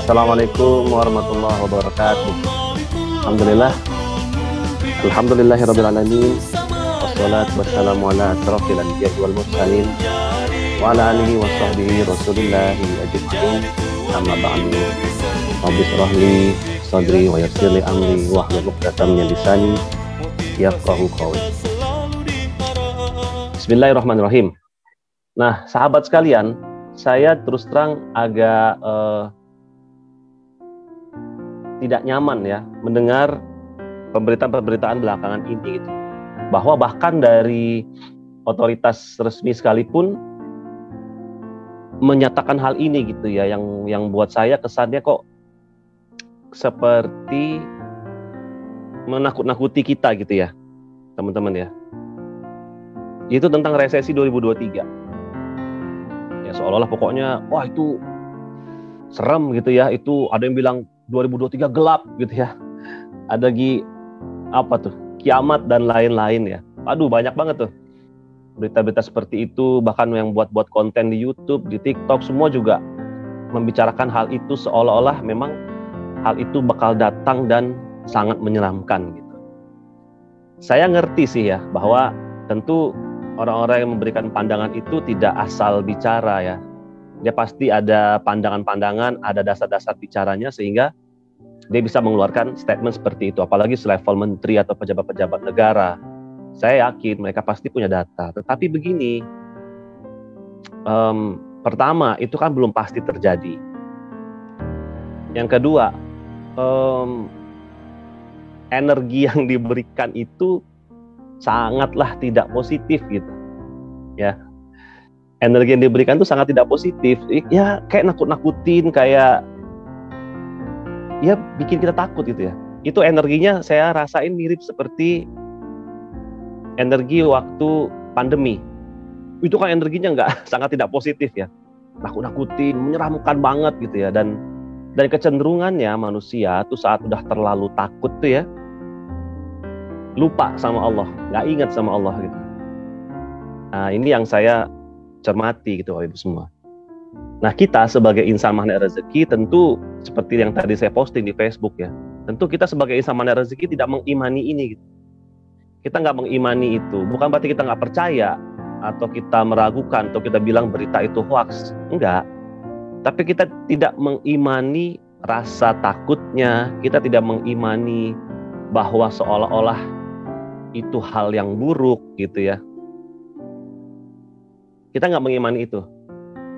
Assalamualaikum warahmatullahi wabarakatuh. Alhamdulillah. Alhamdulillahirabbil alamin. Wassalatu wassalamu ala asrofil anbiya'i wal mursalin wa ala alihi wa sahbihi rasulillahi ajma'in. Amma ba'du. Rabbi shrah li sadri wa yassir li amri wahlul 'uqdatam min lisani yafqahu qawli. Bismillahirrahmanirrahim. Nah, sahabat sekalian, saya terus terang agak tidak nyaman ya mendengar pemberitaan-pemberitaan belakangan ini gitu. Bahwa bahkan dari otoritas resmi sekalipun menyatakan hal ini gitu ya, yang buat saya kesannya kok seperti menakut-nakuti kita gitu ya, teman-teman ya. Itu tentang resesi 2023. Ya seolah-olah pokoknya wah itu serem gitu ya, itu ada yang bilang 2023 gelap gitu ya. Ada kiamat dan lain-lain ya. Aduh, banyak banget tuh berita-berita seperti itu, bahkan yang buat konten di YouTube, di TikTok, semua juga membicarakan hal itu seolah-olah memang hal itu bakal datang dan sangat menyeramkan gitu. Saya ngerti sih ya bahwa tentu orang-orang yang memberikan pandangan itu tidak asal bicara ya. Dia pasti ada pandangan-pandangan, ada dasar-dasar bicaranya sehingga dia bisa mengeluarkan statement seperti itu. Apalagi selevel menteri atau pejabat-pejabat negara. Saya yakin mereka pasti punya data. Tetapi begini, pertama itu kan belum pasti terjadi. Yang kedua, energi yang diberikan itu sangatlah tidak positif gitu. Ya. Energi yang diberikan itu sangat tidak positif. Ya kayak nakut-nakutin, kayak ya bikin kita takut gitu ya. Itu energinya saya rasain mirip seperti energi waktu pandemi. Itu kan energinya sangat tidak positif ya. Nakut-nakutin, menyeramkan banget gitu ya. Dan dari kecenderungannya manusia tuh saat udah terlalu takut tuh ya, lupa sama Allah, nggak ingat sama Allah gitu. Nah ini yang saya cermati gitu Bapak Ibu semua. Nah kita sebagai insan magnet rezeki tentu seperti yang tadi saya posting di Facebook ya, tentu kita sebagai insan magnet rezeki tidak mengimani ini gitu. Kita nggak mengimani itu, bukan berarti kita nggak percaya atau kita meragukan atau kita bilang berita itu hoax, enggak. Tapi kita tidak mengimani rasa takutnya, kita tidak mengimani bahwa seolah-olah itu hal yang buruk gitu ya. Kita nggak mengimani itu.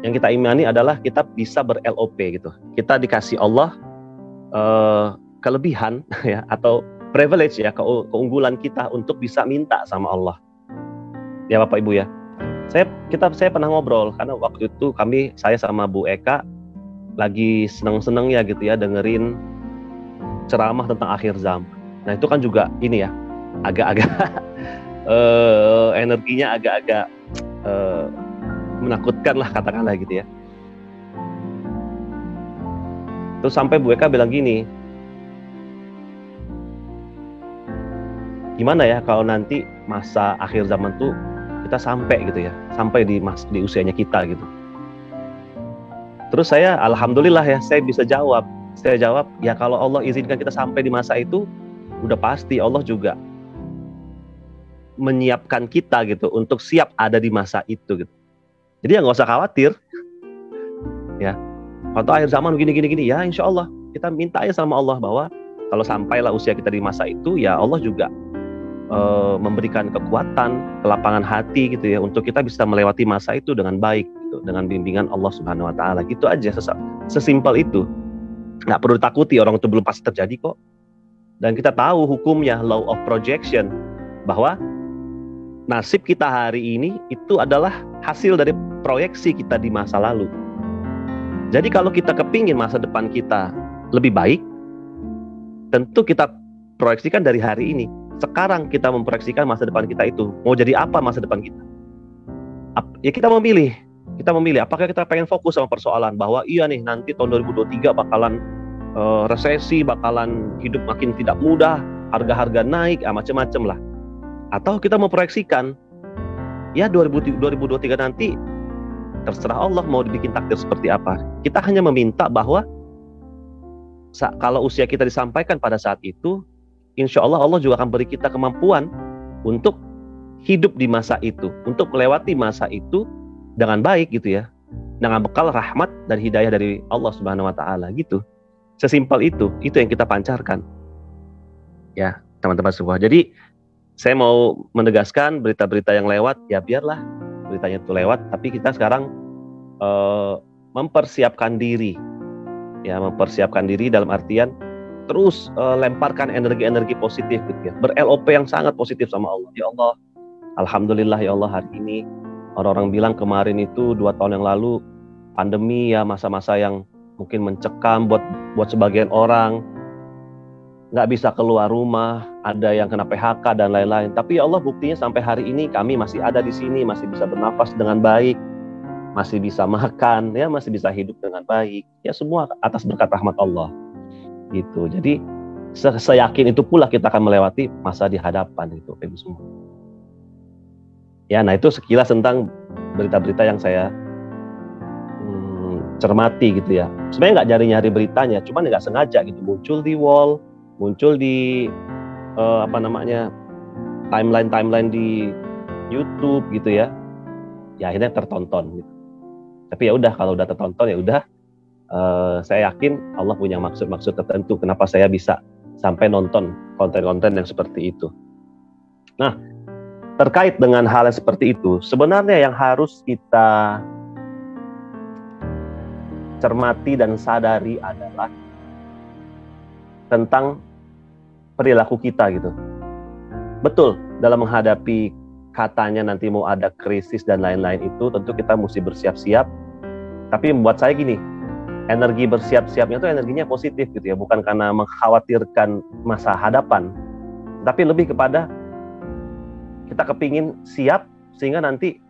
Yang kita imani adalah kita bisa ber-LOP gitu. Kita dikasih Allah kelebihan ya, atau privilege ya, keunggulan kita untuk bisa minta sama Allah. Ya Bapak Ibu ya. Saya pernah ngobrol karena waktu itu saya sama Bu Eka lagi seneng-seneng ya gitu ya dengerin ceramah tentang akhir zaman. Nah itu kan juga ini ya agak-agak energinya agak-agak menakutkan lah katakanlah gitu ya. Terus sampai Bu Eka bilang gini, gimana ya kalau nanti masa akhir zaman tuh kita sampai gitu ya, sampai di usianya kita gitu. Terus saya alhamdulillah ya, saya bisa jawab. Saya jawab, ya kalau Allah izinkan kita sampai di masa itu, udah pasti Allah juga menyiapkan kita gitu untuk siap ada di masa itu gitu. Jadi ya nggak usah khawatir, ya. Kalau akhir zaman gini, ya insya Allah kita minta aja sama Allah bahwa kalau sampailah usia kita di masa itu, ya Allah juga memberikan kekuatan, kelapangan hati gitu ya, untuk kita bisa melewati masa itu dengan baik, gitu, dengan bimbingan Allah Subhanahu Wa Taala. Gitu aja, sesimpel itu. Nggak perlu takuti, orang itu belum pasti terjadi kok. Dan kita tahu hukumnya, law of projection, bahwa nasib kita hari ini itu adalah hasil dari proyeksi kita di masa lalu. Jadi kalau kita kepingin masa depan kita lebih baik, tentu kita proyeksikan dari hari ini. Sekarang kita memproyeksikan masa depan kita itu. Mau jadi apa masa depan kita? Ya kita memilih. Apakah kita pengen fokus sama persoalan bahwa iya nih nanti tahun 2023 bakalan resesi, bakalan hidup makin tidak mudah, harga-harga naik, macam-macam lah. Atau kita memproyeksikan ya 2023 nanti terserah Allah mau dibikin takdir seperti apa. Kita hanya meminta bahwa kalau usia kita disampaikan pada saat itu, insya Allah Allah juga akan beri kita kemampuan untuk hidup di masa itu, untuk melewati masa itu dengan baik gitu ya, dengan bekal rahmat dan hidayah dari Allah Subhanahu Wa Taala gitu. Sesimpel itu yang kita pancarkan ya teman-teman semua. Jadi saya mau menegaskan berita-berita yang lewat ya biarlah beritanya itu lewat, tapi kita sekarang mempersiapkan diri ya, mempersiapkan diri dalam artian terus lemparkan energi-energi positif gitu ya, ber-LOP yang sangat positif sama Allah. Ya Allah, alhamdulillah ya Allah, hari ini orang-orang bilang kemarin itu 2 tahun yang lalu pandemi ya, masa-masa yang mungkin mencekam buat sebagian orang, nggak bisa keluar rumah, ada yang kena PHK dan lain-lain. Tapi ya Allah, buktinya sampai hari ini kami masih ada di sini, masih bisa bernafas dengan baik, masih bisa makan ya, masih bisa hidup dengan baik ya, semua atas berkat rahmat Allah gitu. Jadi seyakin itu pula kita akan melewati masa di hadapan itu Ibu semua ya. Nah itu sekilas tentang berita-berita yang saya cermati gitu ya. Sebenarnya nggak nyari-nyari beritanya, cuman nggak sengaja gitu muncul di wall, muncul di timeline di YouTube gitu ya. Ya akhirnya tertonton gitu. Tapi ya udah, kalau udah tertonton ya udah. Saya yakin Allah punya maksud-maksud tertentu kenapa saya bisa sampai nonton konten-konten yang seperti itu. Nah, terkait dengan hal yang seperti itu, sebenarnya yang harus kita cermati dan sadari adalah tentang perilaku kita gitu. Betul, dalam menghadapi katanya nanti mau ada krisis dan lain-lain itu, tentu kita mesti bersiap-siap. Tapi membuat saya gini, energi bersiap-siapnya itu energinya positif gitu ya, bukan karena mengkhawatirkan masa hadapan, tapi lebih kepada kita kepingin siap sehingga nanti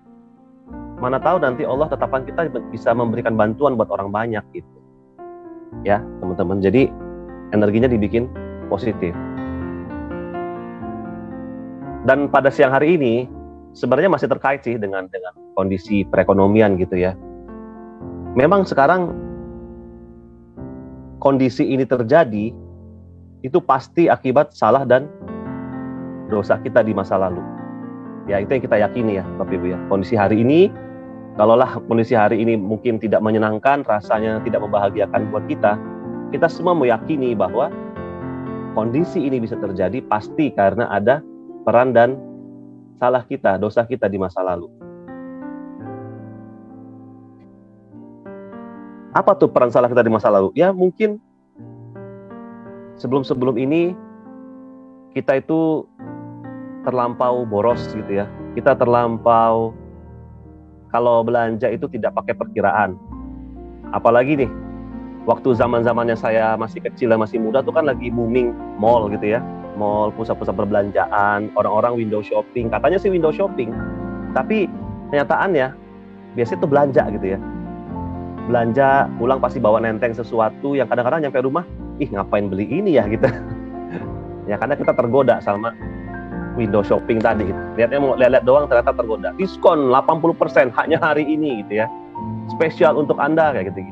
mana tahu nanti Allah tetapkan kita bisa memberikan bantuan buat orang banyak gitu ya teman-teman. Jadi energinya dibikin positif. Dan pada siang hari ini sebenarnya masih terkait sih dengan kondisi perekonomian gitu ya. Memang sekarang kondisi ini terjadi itu pasti akibat salah dan dosa kita di masa lalu. Ya itu yang kita yakini ya Bapak Ibu ya. Kondisi hari ini, kalaulah kondisi hari ini mungkin tidak menyenangkan, rasanya tidak membahagiakan buat kita, kita semua meyakini bahwa kondisi ini bisa terjadi pasti karena ada peran dan salah kita, dosa kita di masa lalu. Apa tuh peran salah kita di masa lalu? Ya mungkin sebelum ini kita itu terlampau boros gitu ya. Kita terlampau, kalau belanja itu tidak pakai perkiraan. Apalagi nih, waktu zaman-zamannya saya masih kecil dan masih muda tuh kan lagi booming mall gitu ya. Mall, pusat-pusat perbelanjaan, orang-orang window shopping. Katanya sih window shopping, tapi kenyataannya biasanya tuh belanja gitu ya. Belanja, pulang pasti bawa nenteng sesuatu yang kadang-kadang nyampe rumah, ih ngapain beli ini ya gitu. Ya karena kita tergoda sama window shopping tadi gitu. Lihatnya mau lihat doang ternyata tergoda. Diskon 80% hanya hari ini gitu ya. Spesial untuk Anda kayak gitu.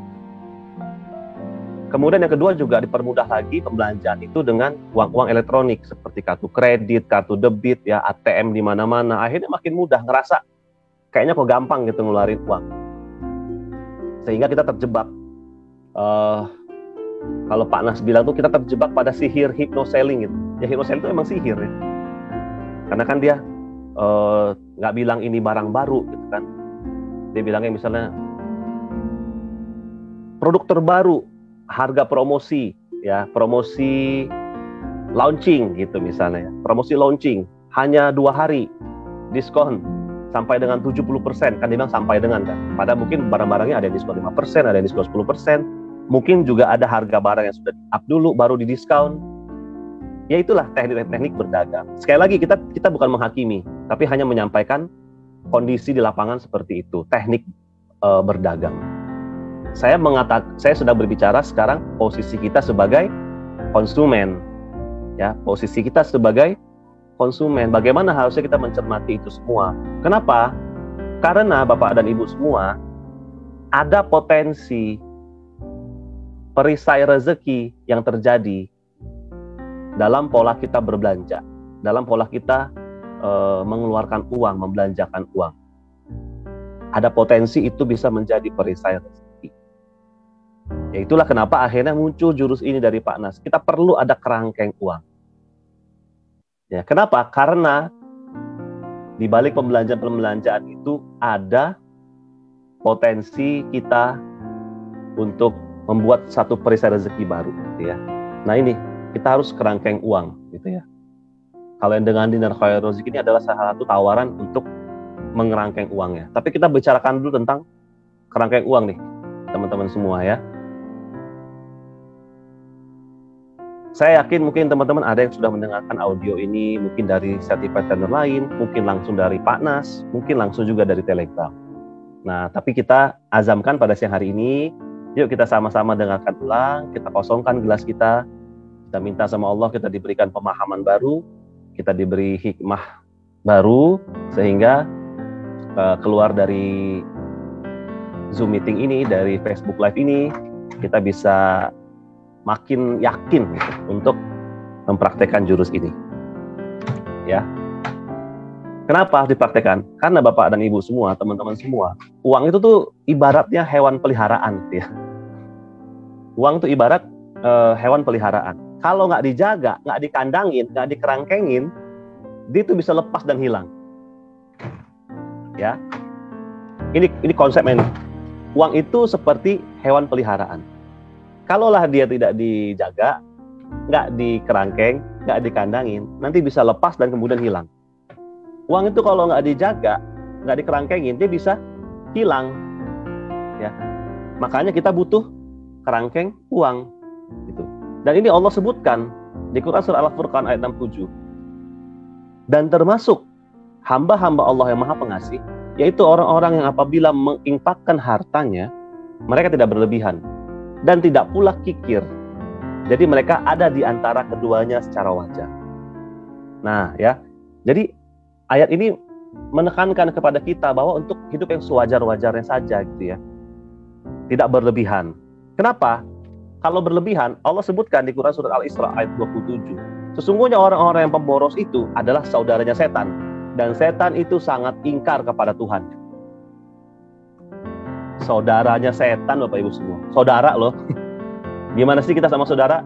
Kemudian yang kedua juga dipermudah lagi pembelanjaan itu dengan uang elektronik seperti kartu kredit, kartu debit ya, ATM di mana-mana. Akhirnya makin mudah, ngerasa kayaknya kok gampang gitu ngeluarin uang. Sehingga kita terjebak. Kalau Pak Nas bilang tuh kita terjebak pada sihir hypnoselling gitu. Ya hypnoselling itu emang sihir ya. Karena kan dia nggak bilang ini barang baru gitu kan. Dia bilangnya misalnya produk terbaru, harga promosi ya, promosi launching gitu misalnya ya. Promosi launching hanya 2 hari diskon sampai dengan 70%, kan dia bilang sampai dengan kan. Padahal mungkin barang-barangnya ada diskon 5%, ada diskon 10%, mungkin juga ada harga barang yang sudah up dulu baru di diskon. Ya itulah teknik-teknik berdagang. Sekali lagi kita bukan menghakimi, tapi hanya menyampaikan kondisi di lapangan seperti itu, teknik berdagang. Saya sedang berbicara sekarang posisi kita sebagai konsumen. Ya, posisi kita sebagai konsumen, bagaimana harusnya kita mencermati itu semua. Kenapa? Karena Bapak dan Ibu semua ada potensi perisai rezeki yang terjadi dalam pola kita berbelanja, dalam pola kita mengeluarkan uang, membelanjakan uang. Ada potensi itu bisa menjadi perisai rezeki. Ya itulah kenapa akhirnya muncul jurus ini dari Pak Nas. Kita perlu ada kerangkeng uang. Ya, kenapa? Karena di balik pembelanjaan itu ada potensi kita untuk membuat satu perisai rezeki baru, gitu ya. Nah ini kita harus kerangkeng uang, gitu ya. Kalau yang dengan dinar khairul rezeki ini adalah salah satu tawaran untuk mengerangkeng uangnya. Tapi kita bicarakan dulu tentang kerangkeng uang nih, teman-teman semua ya. Saya yakin mungkin teman-teman ada yang sudah mendengarkan audio ini, mungkin dari certified trainer lain, mungkin langsung dari Pak Nas, mungkin langsung juga dari Telegram. Nah, tapi kita azamkan pada siang hari ini, yuk kita sama-sama dengarkan ulang, kita kosongkan gelas kita minta sama Allah, kita diberikan pemahaman baru, kita diberi hikmah baru, sehingga keluar dari Zoom meeting ini, dari Facebook Live ini, kita bisa makin yakin untuk mempraktekkan jurus ini. Ya. Kenapa harus dipraktekkan? Karena Bapak dan Ibu semua, teman-teman semua, uang itu tuh ibaratnya hewan peliharaan, ya. Uang itu ibarat hewan peliharaan. Kalau nggak dijaga, nggak dikandangin, nggak dikerangkengin, dia itu bisa lepas dan hilang. Ya, ini konsep ini. Uang itu seperti hewan peliharaan. Kalaulah dia tidak dijaga, nggak dikerangkeng, nggak dikandangin, nanti bisa lepas dan kemudian hilang. Uang itu kalau nggak dijaga, nggak dikerangkengin, dia bisa hilang. Ya, makanya kita butuh kerangkeng uang. Gitu. Dan ini Allah sebutkan di Quran surah Al-Furqan ayat 67. Dan termasuk hamba-hamba Allah yang maha pengasih, yaitu orang-orang yang apabila menginfakkan hartanya, mereka tidak berlebihan dan tidak pula kikir. Jadi mereka ada di antara keduanya secara wajar. Nah ya, jadi ayat ini menekankan kepada kita bahwa untuk hidup yang sewajar-wajarnya saja gitu ya. Tidak berlebihan. Kenapa? Kalau berlebihan, Allah sebutkan di Quran surat Al-Isra ayat 27. Sesungguhnya orang-orang yang pemboros itu adalah saudaranya setan. Dan setan itu sangat ingkar kepada Tuhan. Saudaranya setan, Bapak Ibu semua. Saudara loh. Gimana sih kita sama saudara?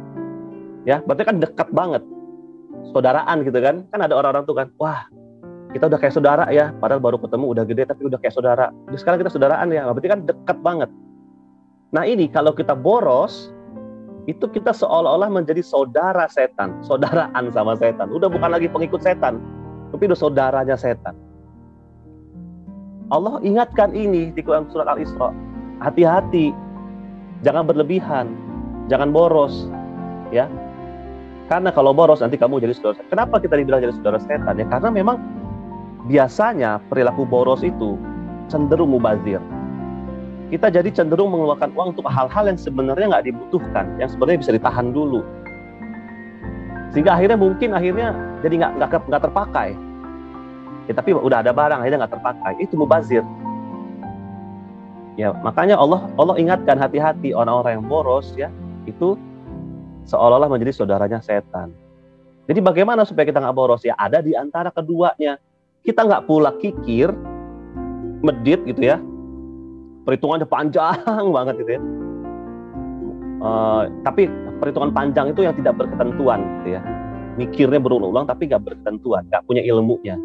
Ya, berarti kan dekat banget. Saudaraan gitu kan. Kan ada orang-orang tuh kan, wah, kita udah kayak saudara ya. Padahal baru ketemu udah gede tapi udah kayak saudara. Terus sekarang kita saudaraan ya. Berarti kan dekat banget. Nah ini kalau kita boros, itu kita seolah-olah menjadi saudara setan, saudaraan sama setan. Udah bukan lagi pengikut setan, tapi udah saudaranya setan. Allah ingatkan ini di Quran surat Al-Isra. Hati-hati, jangan berlebihan, jangan boros, ya. Karena kalau boros nanti kamu jadi saudara setan. Kenapa kita dibilang jadi saudara setan? Ya karena memang biasanya perilaku boros itu cenderung mubazir. Kita jadi cenderung mengeluarkan uang untuk hal-hal yang sebenarnya nggak dibutuhkan, yang sebenarnya bisa ditahan dulu, sehingga akhirnya jadi nggak terpakai. Ya, tapi udah ada barang akhirnya nggak terpakai, itu mubazir. Ya makanya Allah ingatkan hati-hati orang-orang yang boros ya itu seolah-olah menjadi saudaranya setan. Jadi bagaimana supaya kita nggak boros? Ya ada di antara keduanya. Kita nggak pula kikir, medit gitu ya. Perhitungannya panjang banget gitu ya. Tapi perhitungan panjang itu yang tidak berketentuan gitu ya. Mikirnya berulang-ulang tapi nggak berketentuan, nggak punya ilmunya.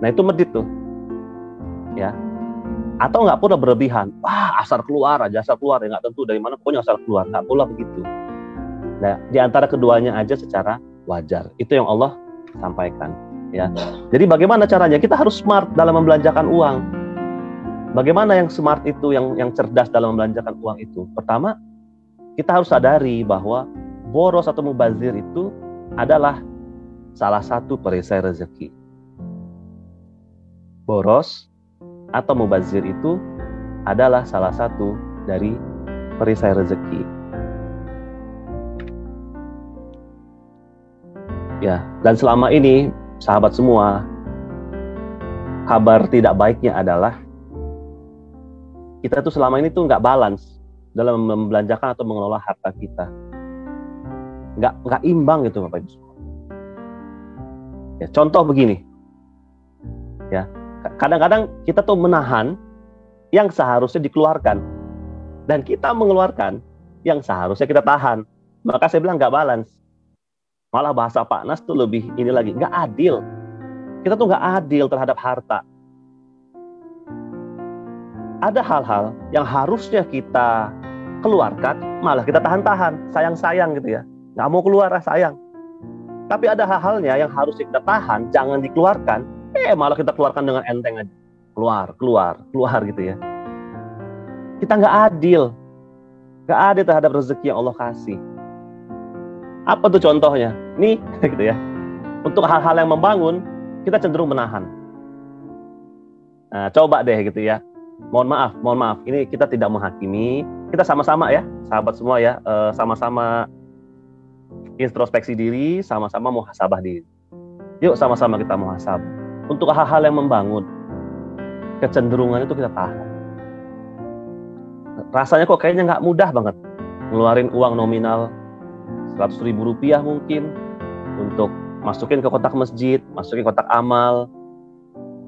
Nah itu medit tuh. Ya. Atau nggak pula berlebihan. Wah asal keluar ya nggak tentu dari mana, pokoknya asal keluar. Nggak pula begitu. Nah di antara keduanya aja secara wajar. Itu yang Allah sampaikan. Ya. Jadi bagaimana caranya? Kita harus smart dalam membelanjakan uang. Bagaimana yang smart itu, yang cerdas dalam membelanjakan uang itu? Pertama, kita harus sadari bahwa boros atau mubazir itu adalah salah satu perisai rezeki. Boros atau mubazir itu adalah salah satu dari perisai rezeki. Ya, dan selama ini, sahabat semua, kabar tidak baiknya adalah kita tuh selama ini tuh nggak balance dalam membelanjakan atau mengelola harta kita. Nggak imbang gitu Bapak Ibu semua. Ya, contoh begini, ya kadang-kadang kita tuh menahan yang seharusnya dikeluarkan, dan kita mengeluarkan yang seharusnya kita tahan. Maka saya bilang nggak balance. Malah bahasa Pak Nas tuh lebih ini lagi, nggak adil. Kita tuh nggak adil terhadap harta. Ada hal-hal yang harusnya kita keluarkan, malah kita tahan-tahan, sayang-sayang gitu ya. Nggak mau keluar, sayang. Tapi ada hal-halnya yang harusnya kita tahan, jangan dikeluarkan, malah kita keluarkan dengan enteng aja. Keluar gitu ya. Kita nggak adil. Nggak adil terhadap rezeki yang Allah kasih. Apa tuh contohnya? Nih, gitu ya. Untuk hal-hal yang membangun, kita cenderung menahan. Nah, coba deh gitu ya. Mohon maaf. Ini kita tidak menghakimi. Kita sama-sama ya, sahabat semua ya, sama-sama introspeksi diri, sama-sama muhasabah diri. Yuk sama-sama kita muhasabah. Untuk hal-hal yang membangun, kecenderungan itu kita tahan. Rasanya kok kayaknya nggak mudah banget ngeluarin uang nominal 100.000 rupiah mungkin untuk masukin ke kotak masjid, masukin kotak amal,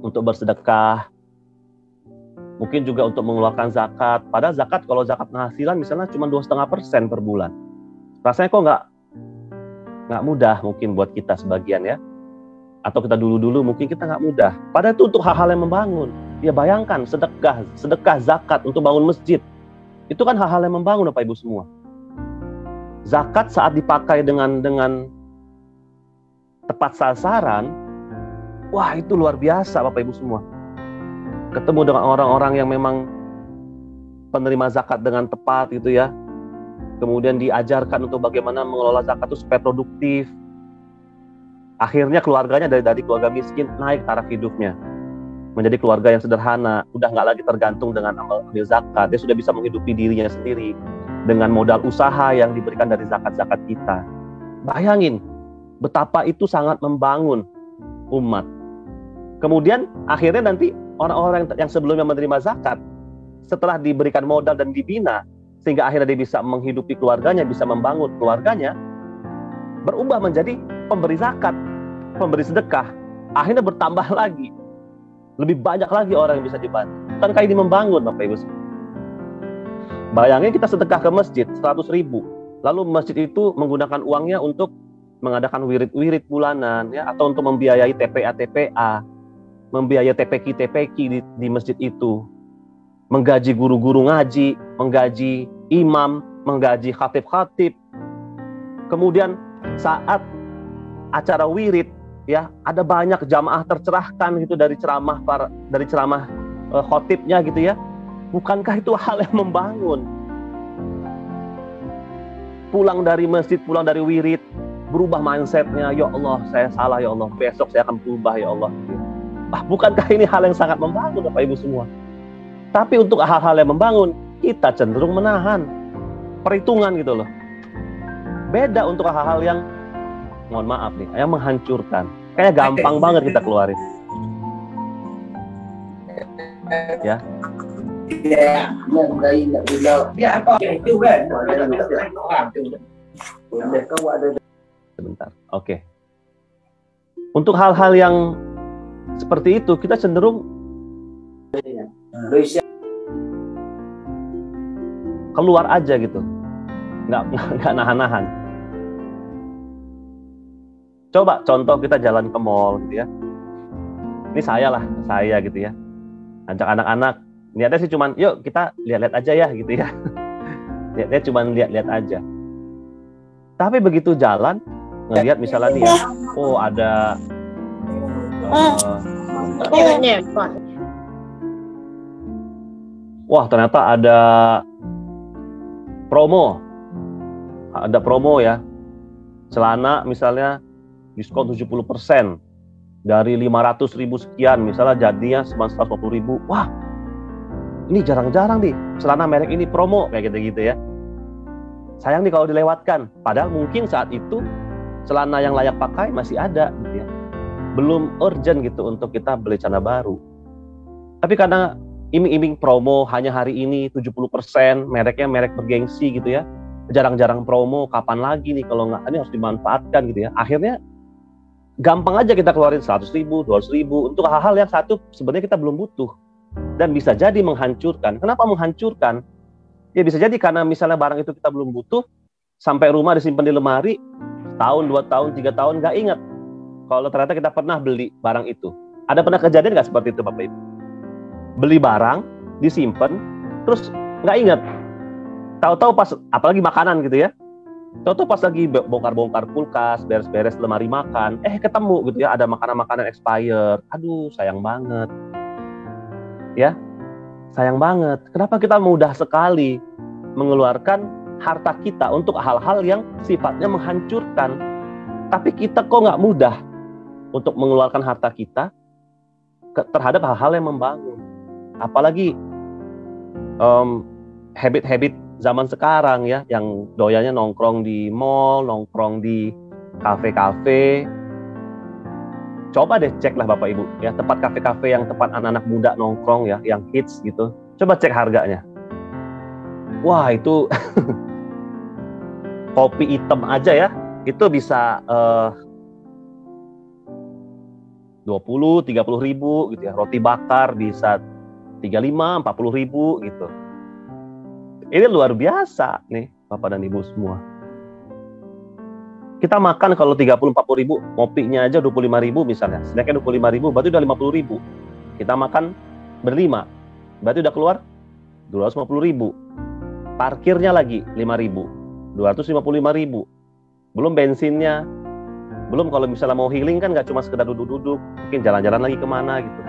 untuk bersedekah. Mungkin juga untuk mengeluarkan zakat. Padahal zakat, kalau zakat penghasilan misalnya cuma 2,5% per bulan. Rasanya kok nggak mudah mungkin buat kita sebagian ya. Atau kita dulu mungkin kita nggak mudah. Padahal itu untuk hal-hal yang membangun. Ya bayangkan sedekah zakat untuk bangun masjid. Itu kan hal-hal yang membangun Bapak Ibu semua. Zakat saat dipakai dengan tepat sasaran, wah itu luar biasa Bapak Ibu semua. Ketemu dengan orang-orang yang memang penerima zakat dengan tepat gitu ya. Kemudian diajarkan untuk bagaimana mengelola zakat itu supaya produktif. Akhirnya keluarganya dari keluarga miskin naik taraf hidupnya. Menjadi keluarga yang sederhana, udah nggak lagi tergantung dengan ambil zakat. Dia sudah bisa menghidupi dirinya sendiri dengan modal usaha yang diberikan dari zakat-zakat kita. Bayangin betapa itu sangat membangun umat. Kemudian akhirnya nanti orang-orang yang sebelumnya menerima zakat, setelah diberikan modal dan dibina, sehingga akhirnya dia bisa menghidupi keluarganya, bisa membangun keluarganya, berubah menjadi pemberi zakat, pemberi sedekah. Akhirnya bertambah lagi. Lebih banyak lagi orang yang bisa dibantu. Bukankah ini membangun Bapak Ibu? Bayangin kita sedekah ke masjid 100.000. Lalu masjid itu menggunakan uangnya untuk mengadakan wirid-wirid bulanan ya, atau untuk membiayai TPA, membiayai TPQ di masjid itu, menggaji guru-guru ngaji, menggaji imam, menggaji khatib-khatib. Kemudian saat acara wirid ya, ada banyak jamaah tercerahkan gitu dari ceramah khatibnya gitu ya. Bukankah itu hal yang membangun? Pulang dari masjid, pulang dari wirid, berubah mindsetnya, ya Allah saya salah ya Allah, besok saya akan berubah ya Allah. Bukankah ini hal yang sangat membangun Bapak Ibu semua? Tapi untuk hal-hal yang membangun, kita cenderung menahan. Perhitungan gitu loh. Beda untuk hal-hal yang, mohon maaf nih, yang menghancurkan. Kayaknya gampang banget kita keluarin. Ya. Sebentar. Oke. Untuk hal-hal yang seperti itu kita cenderung keluar aja gitu, nggak nahan-nahan. Coba contoh kita jalan ke mall gitu ya. Ini saya gitu ya. Ajak anak-anak, niatnya sih cuman yuk kita lihat-lihat aja ya gitu ya. Niatnya cuman lihat-lihat aja. Tapi begitu jalan, ngelihat misalnya nih ya, oh ada wah ternyata ada promo ya, celana misalnya diskon 70% dari 500.000 sekian, misalnya jadinya 150.000. Wah ini jarang-jarang nih celana merek ini promo kayak gitu-gitu ya. Sayang nih kalau dilewatkan, padahal mungkin saat itu celana yang layak pakai masih ada gitu ya. Belum urgent gitu untuk kita beli celana baru. Tapi karena iming-iming promo hanya hari ini 70%, mereknya merek bergengsi gitu ya. Jarang-jarang promo, kapan lagi nih kalau nggak, ini harus dimanfaatkan gitu ya. Akhirnya gampang aja kita keluarin 100.000, 200.000 untuk hal-hal yang satu sebenarnya kita belum butuh dan bisa jadi menghancurkan. Kenapa menghancurkan? Ya bisa jadi karena misalnya barang itu kita belum butuh, sampai rumah disimpan di lemari, tahun, 2 tahun, 3 tahun nggak ingat kalau ternyata kita pernah beli barang itu. Ada pernah kejadian nggak seperti itu Bapak Ibu? Beli barang, disimpan, terus nggak ingat. Tahu-tahu pas, apalagi makanan gitu ya, tahu-tahu pas lagi bongkar-bongkar kulkas, beres-beres lemari makan, ketemu gitu ya, ada makanan-makanan expired. Aduh, sayang banget. Ya, sayang banget. Kenapa kita mudah sekali mengeluarkan harta kita untuk hal-hal yang sifatnya menghancurkan? Tapi kita kok nggak mudah untuk mengeluarkan harta kita terhadap hal-hal yang membangun. Apalagi habit-habit zaman sekarang ya, yang doyannya nongkrong di mall, nongkrong di kafe-kafe. Coba deh cek lah Bapak Ibu ya, tempat kafe-kafe yang tempat anak-anak muda nongkrong ya, yang hits gitu. Coba cek harganya. Wah itu kopi hitam aja ya, itu bisa 20-30 ribu gitu ya. Roti bakar bisa 35-40 ribu gitu. Ini luar biasa nih Bapak dan Ibu semua. Kita makan kalau 30-40 ribu, ngopinya aja 25 ribu misalnya, snacknya 25 ribu, berarti udah 50 ribu. Kita makan berlima, berarti udah keluar 250 ribu. Parkirnya lagi 5 ribu, 255 ribu. Belum bensinnya, belum kalau misalnya mau healing kan nggak cuma sekedar duduk-duduk, mungkin jalan-jalan lagi kemana gitu.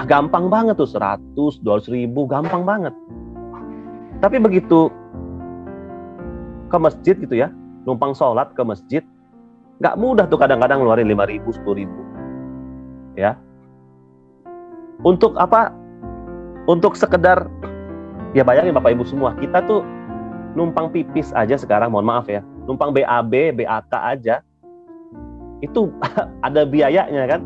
Gampang banget tuh 100, 200 ribu, gampang banget. Tapi begitu ke masjid gitu ya, numpang sholat ke masjid, nggak mudah tuh kadang-kadang ngeluarin 5 ribu, 10 ribu. Ya. Untuk apa? Untuk sekedar, ya bayangin Bapak Ibu semua, kita tuh numpang pipis aja sekarang, mohon maaf ya, numpang BAB, BAK aja, itu ada biayanya kan?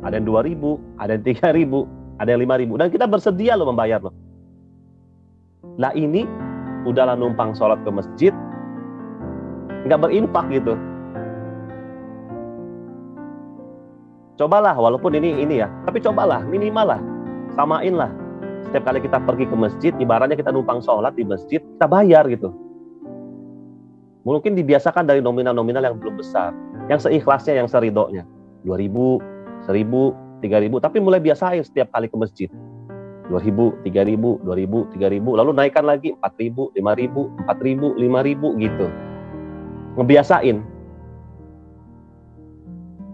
Ada yang 2 ribu, ada yang 3 ribu, ada yang 5 ribu, dan kita bersedia loh membayar loh. Lah ini udahlah numpang sholat ke masjid, nggak berinfak gitu. Cobalah, walaupun ini ya, tapi cobalah, minimal lah, samain lah. Setiap kali kita pergi ke masjid, ibaratnya kita numpang sholat di masjid, kita bayar gitu. Mungkin dibiasakan dari nominal-nominal yang belum besar, yang seikhlasnya, yang seridoknya, 2 ribu, 1.000, 3.000, tapi mulai biasain setiap kali ke masjid. 2.000, 3.000, 2.000, 3.000, lalu naikkan lagi 4.000, 5.000, 4.000, 5.000 gitu. Ngebiasain.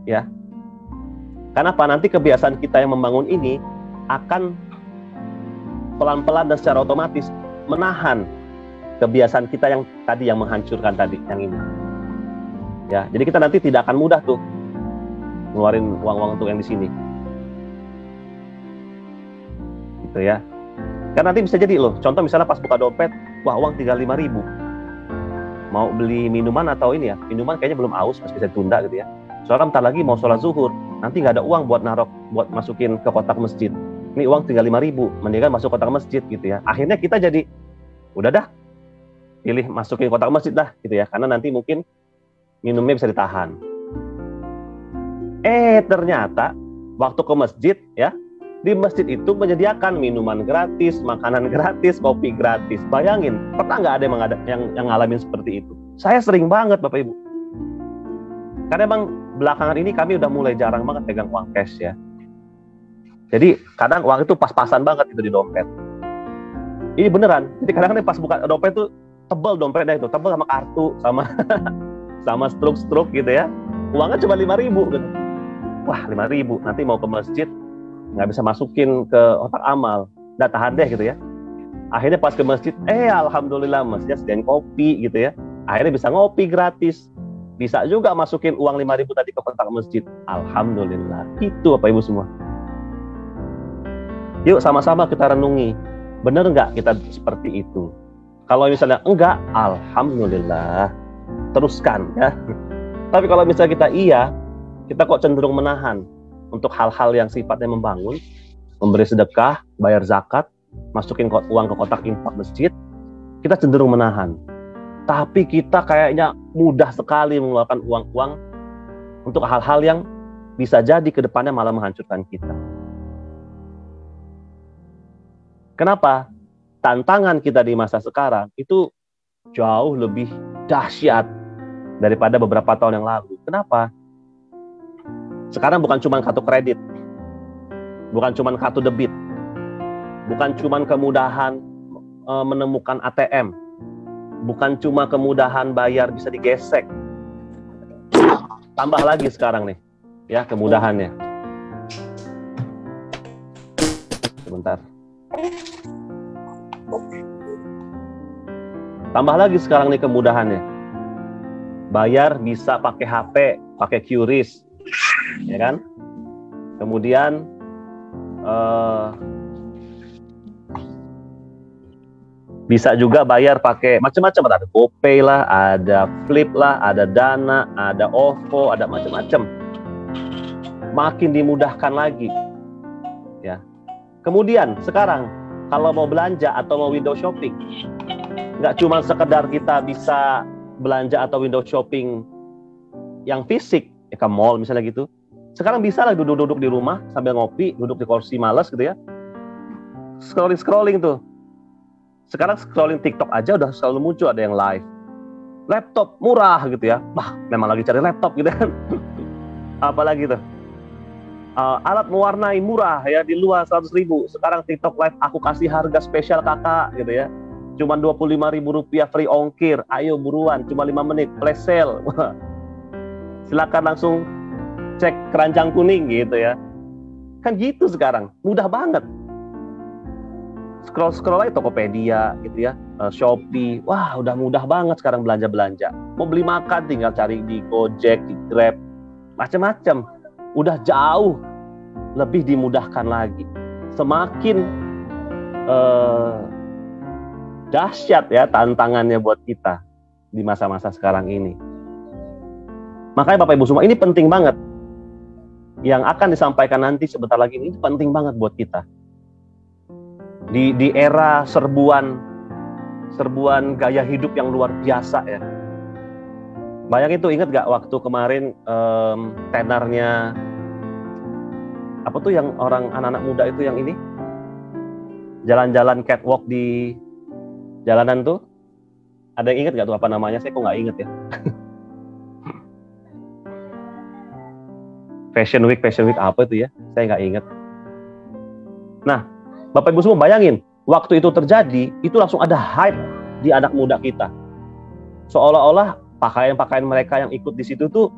Ya. Kenapa? Nanti kebiasaan kita yang membangun ini akan pelan-pelan dan secara otomatis menahan kebiasaan kita yang tadi, yang menghancurkan tadi, yang ini. Ya, jadi kita nanti tidak akan mudah tuh ngeluarin uang-uang untuk yang di sini. Gitu ya. Kan nanti bisa jadi loh, contoh misalnya pas buka dompet, wah uang tinggal 5 ribu. Mau beli minuman atau ini ya, minuman kayaknya belum aus, masih bisa tunda gitu ya. Soalnya bentar lagi mau sholat zuhur, nanti nggak ada uang buat narok, buat masukin ke kotak masjid. Ini uang tinggal 5 ribu, mendingan masuk kotak masjid gitu ya. Akhirnya kita jadi, udah dah, pilih masukin kotak masjid dah gitu ya, karena nanti mungkin minumnya bisa ditahan. Ternyata waktu ke masjid ya, di masjid itu menyediakan minuman gratis, makanan gratis, kopi gratis. Bayangin, pernah nggak ada yang ngalamin seperti itu? Saya sering banget Bapak Ibu. Karena emang belakangan ini kami udah mulai jarang banget pegang uang cash ya. Jadi kadang uang itu pas-pasan banget itu di dompet. Ini beneran. Jadi kadang-kadang pas buka dompet tuh tebel dompetnya itu, tebel sama kartu, sama struk-struk gitu ya. Uangnya cuma 5 ribu gitu. Wah 5 ribu, nanti mau ke masjid nggak bisa masukin ke otak amal, udah tahan deh gitu ya. Akhirnya pas ke masjid, alhamdulillah masjidnya sediain kopi gitu ya. Akhirnya bisa ngopi gratis, bisa juga masukin uang 5 ribu tadi ke kotak masjid. Alhamdulillah, itu Bapak Ibu semua. Yuk sama-sama kita renungi, bener nggak kita seperti itu? Kalau misalnya enggak, alhamdulillah, teruskan ya. Tapi kalau misalnya kita iya, kita kok cenderung menahan untuk hal-hal yang sifatnya membangun, memberi sedekah, bayar zakat, masukin uang ke kotak infak masjid, kita cenderung menahan. Tapi kita kayaknya mudah sekali mengeluarkan uang-uang untuk hal-hal yang bisa jadi ke depannya malah menghancurkan kita. Kenapa? Tantangan kita di masa sekarang itu jauh lebih dahsyat daripada beberapa tahun yang lalu. Kenapa? Sekarang bukan cuma kartu kredit, bukan cuma kartu debit, bukan cuma kemudahan menemukan ATM, bukan cuma kemudahan bayar bisa digesek. Tambah lagi sekarang nih, ya kemudahannya. Sebentar. Tambah lagi sekarang nih kemudahannya. Bayar bisa pakai HP, pakai QRIS, ya kan? Kemudian bisa juga bayar pakai macam-macam, ada GoPay lah, ada Flip lah, ada Dana, ada OVO, ada macam-macam. Makin dimudahkan lagi, ya. Kemudian sekarang kalau mau belanja atau mau window shopping, nggak cuma sekedar kita bisa belanja atau window shopping yang fisik, ya ke mall misalnya gitu. Sekarang bisa lah duduk-duduk di rumah sambil ngopi, duduk di kursi malas gitu ya. Scrolling tuh. Sekarang scrolling TikTok aja udah selalu muncul ada yang live. Laptop murah gitu ya. Wah, memang lagi cari laptop gitu kan. Apalagi tuh. Alat mewarnai murah ya, di luar 100.000. Sekarang TikTok live aku kasih harga spesial kakak gitu ya. Cuma Rp25.000 free ongkir. Ayo buruan, cuma 5 menit flash sale. Silakan langsung cek keranjang kuning gitu ya. Kan gitu sekarang, mudah banget. Scroll aja Tokopedia gitu ya, Shopee. Wah, udah mudah banget sekarang belanja-belanja. Mau beli makan tinggal cari di Gojek, di Grab, macam-macam. Udah jauh lebih dimudahkan lagi. Semakin dahsyat ya tantangannya buat kita di masa-masa sekarang ini. Makanya Bapak Ibu semua, ini penting banget. Yang akan disampaikan nanti sebentar lagi ini penting banget buat kita. Di era serbuan gaya hidup yang luar biasa ya. Bayangin tuh, ingat gak waktu kemarin tenarnya apa tuh yang orang anak-anak muda itu yang ini jalan-jalan catwalk di jalanan tuh, ada yang ingat gak tuh apa namanya? Saya kok nggak inget ya. Fashion Week apa itu ya? Saya nggak inget. Nah, Bapak Ibu semua bayangin, waktu itu terjadi, itu langsung ada hype di anak muda kita. Seolah-olah pakaian-pakaian mereka yang ikut di situ tuh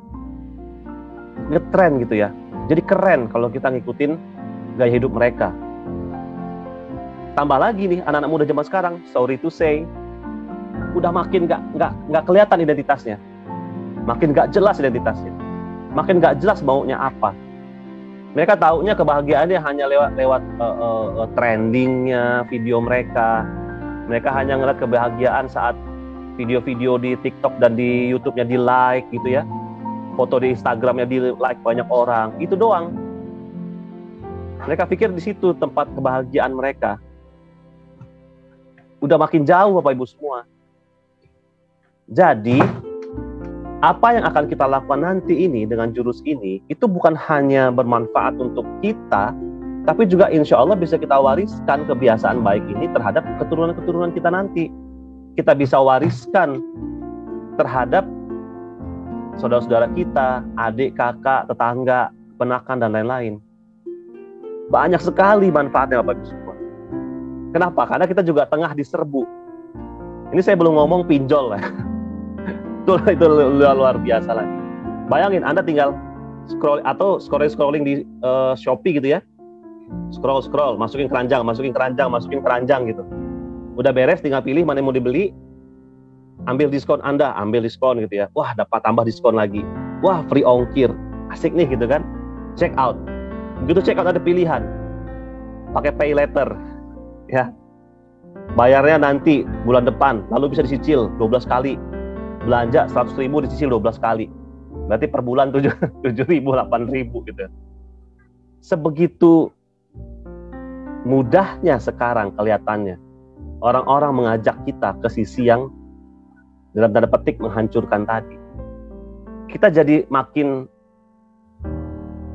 ngetren gitu ya. Jadi keren kalau kita ngikutin gaya hidup mereka. Tambah lagi nih, anak-anak muda zaman sekarang, sorry to say, udah makin nggak kelihatan identitasnya. Makin nggak jelas identitasnya. Makin nggak jelas maunya apa. Mereka taunya kebahagiaannya hanya lewat trendingnya video mereka. Mereka hanya ngeliat kebahagiaan saat video-video di TikTok dan di YouTube-nya di like gitu ya. Foto di Instagram-nya di like banyak orang. Itu doang. Mereka pikir di situ tempat kebahagiaan mereka. Udah makin jauh Bapak Ibu semua. Jadi apa yang akan kita lakukan nanti ini dengan jurus ini, itu bukan hanya bermanfaat untuk kita, tapi juga insya Allah bisa kita wariskan kebiasaan baik ini terhadap keturunan-keturunan kita nanti. Kita bisa wariskan terhadap saudara-saudara kita, adik, kakak, tetangga, keponakan, dan lain-lain. Banyak sekali manfaatnya Bapak Ibu semua. Kenapa? Karena kita juga tengah diserbu. Ini saya belum ngomong pinjol lah. Itu luar biasa lagi. Bayangin Anda tinggal scrolling di Shopee gitu ya. Scroll, masukin keranjang gitu. Udah beres, tinggal pilih mana yang mau dibeli. Ambil diskon Anda, ambil diskon gitu ya. Wah, dapat tambah diskon lagi. Wah, free ongkir. Asik nih gitu kan. Check out. Begitu check out ada pilihan. Pakai pay later. Ya. Bayarnya nanti bulan depan, lalu bisa dicicil 12 kali. Belanja 100.000 dicicil 12 kali. Berarti per bulan 7.000, 8.000 gitu. Sebegitu mudahnya sekarang kelihatannya orang-orang mengajak kita ke sisi yang dalam tanda petik menghancurkan tadi. Kita jadi makin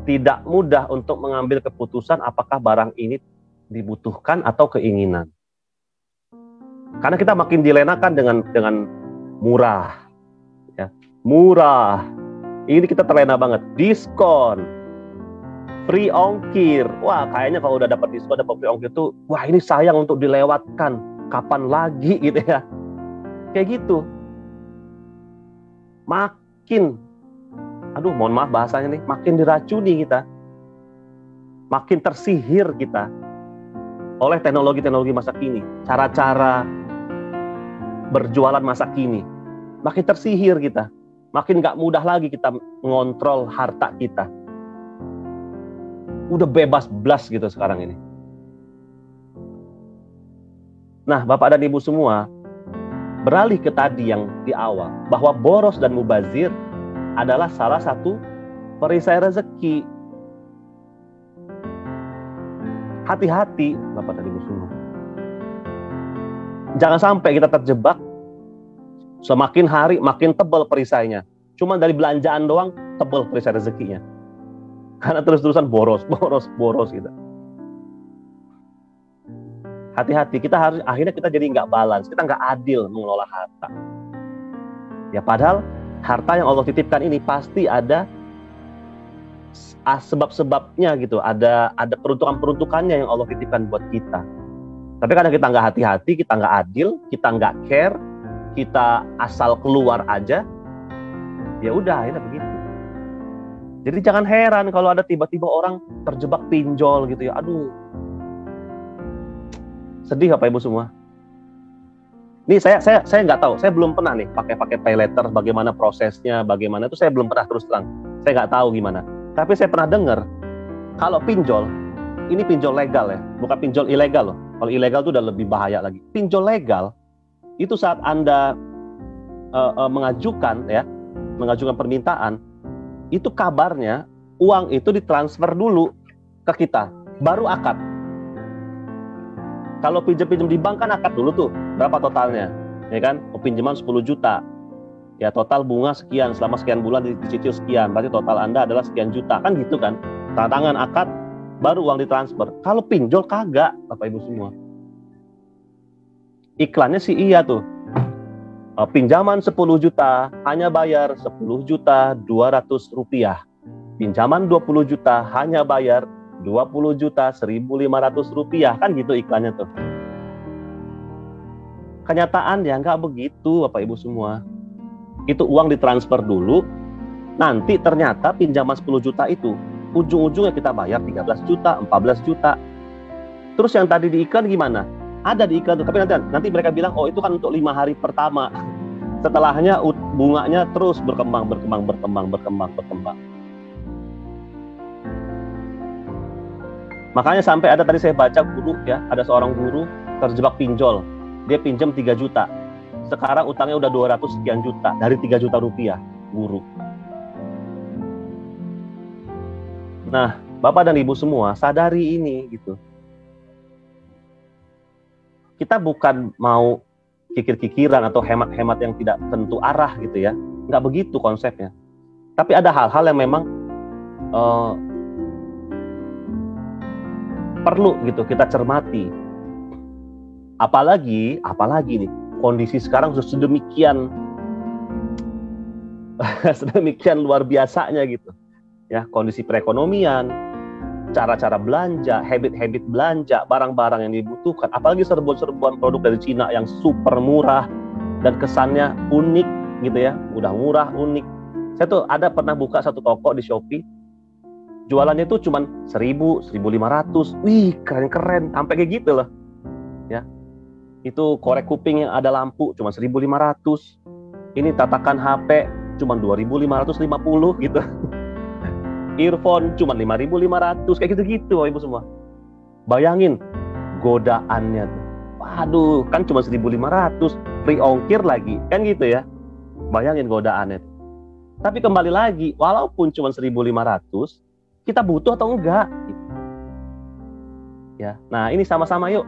tidak mudah untuk mengambil keputusan apakah barang ini dibutuhkan atau keinginan. Karena kita makin dilenakan dengan murah. Ya. Murah. Ini kita terlena banget. Diskon. Free ongkir. Wah, kayaknya kalau udah dapat diskon, dapat free ongkir tuh, wah ini sayang untuk dilewatkan. Kapan lagi gitu ya. Kayak gitu. Makin, aduh mohon maaf bahasanya nih, makin diracuni kita. Makin tersihir kita oleh teknologi-teknologi masa kini. Cara-cara berjualan masa kini. Makin tersihir kita. Makin gak mudah lagi kita mengontrol harta kita. Udah bebas blas gitu sekarang ini. Nah, Bapak dan Ibu semua, beralih ke tadi yang di awal, bahwa boros dan mubazir adalah salah satu perisai rezeki. Hati-hati, Bapak dan Ibu semua. Jangan sampai kita terjebak, semakin hari makin tebal perisainya. Cuma dari belanjaan doang, tebal perisai rezekinya. Karena terus-terusan boros gitu. Hati-hati, kita harus akhirnya kita jadi nggak balance, kita nggak adil mengelola harta. Ya padahal harta yang Allah titipkan ini pasti ada sebab-sebabnya gitu, ada peruntukan-peruntukannya yang Allah titipkan buat kita. Tapi kadang kita nggak hati-hati, kita nggak adil, kita nggak care, kita asal keluar aja, ya udah akhirnya begitu. Jadi jangan heran kalau ada tiba-tiba orang terjebak pinjol gitu ya, aduh. Sedih Bapak Ibu semua. Ini saya nggak tahu, saya belum pernah nih pakai pay letter, bagaimana prosesnya, bagaimana itu saya belum pernah terus terang. Saya nggak tahu gimana. Tapi saya pernah dengar kalau pinjol, ini pinjol legal ya, bukan pinjol ilegal loh. Kalau ilegal itu udah lebih bahaya lagi. Pinjol legal itu saat Anda mengajukan permintaan, itu kabarnya uang itu ditransfer dulu ke kita, baru akad. Kalau pinjam di bank kan akad dulu tuh, berapa totalnya, ya kan? Pinjaman 10 juta, ya total bunga sekian, selama sekian bulan dicicil sekian, berarti total Anda adalah sekian juta, kan gitu kan? Tanda tangan akad, baru uang ditransfer. Kalau pinjol kagak, Bapak Ibu semua. Iklannya sih iya tuh, pinjaman 10 juta, hanya bayar 10 juta 200 rupiah. Pinjaman 20 juta, hanya bayar 20 juta 1.500 rupiah, kan gitu iklannya tuh. Kenyataannya nggak begitu Bapak Ibu semua. Itu uang ditransfer dulu, nanti ternyata pinjaman 10 juta itu ujung-ujungnya kita bayar 13 juta, 14 juta. Terus yang tadi di iklan gimana? Ada di iklan tuh, tapi nanti mereka bilang oh itu kan untuk 5 hari pertama. Setelahnya bunganya terus berkembang. Makanya sampai ada tadi saya baca guru ya, ada seorang guru terjebak pinjol. Dia pinjam 3 juta. Sekarang utangnya udah 200 sekian juta dari 3 juta rupiah guru. Nah, Bapak dan Ibu semua sadari ini gitu. Kita bukan mau kikir-kikiran atau hemat-hemat yang tidak tentu arah gitu ya. Nggak begitu konsepnya. Tapi ada hal-hal yang memang perlu gitu kita cermati. Apalagi nih kondisi sekarang sudah sedemikian luar biasanya gitu. Ya, kondisi perekonomian, cara-cara belanja, habit-habit belanja, barang-barang yang dibutuhkan, apalagi serbuan-serbuan produk dari Cina yang super murah dan kesannya unik gitu ya, udah murah, unik. Saya tuh pernah buka satu toko di Shopee, jualannya itu cuma 1.000, 1.500, wih keren-keren, sampai kayak gitu loh, ya. Itu korek kuping yang ada lampu cuma 1.500, ini tatakan HP cuma 2.550 gitu. Earphone cuma 5.500, kayak gitu-gitu Ibu semua. Bayangin godaannya tuh. Waduh, kan cuma 1.500, free ongkir lagi, kan gitu ya. Bayangin godaannya tuh. Tapi kembali lagi, walaupun cuma 1.500, kita butuh atau enggak? Ya, nah ini sama-sama yuk,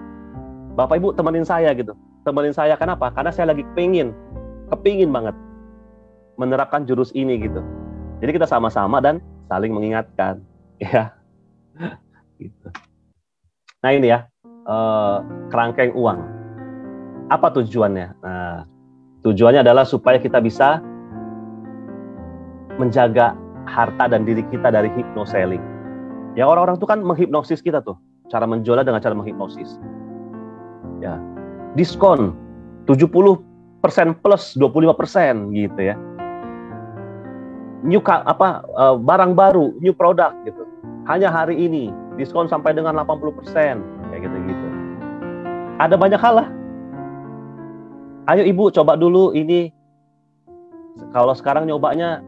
Bapak Ibu temenin saya gitu. Temenin saya, kenapa? Karena saya lagi kepingin banget menerapkan jurus ini gitu. Jadi kita sama-sama dan saling mengingatkan, ya. Gitu. Nah ini ya, kerangkeng uang. Apa tujuannya? Nah, tujuannya adalah supaya kita bisa menjaga harta dan diri kita dari hypnoselling. Ya, orang-orang itu kan menghipnosis kita tuh. Cara menjualnya dengan cara menghipnosis. Ya, diskon 70% plus 25% gitu ya. Barang baru, new product gitu. Hanya hari ini, diskon sampai dengan 80%, kayak gitu-gitu. Ada banyak hal lah. Ayo Ibu coba dulu ini. Kalau sekarang nyobanya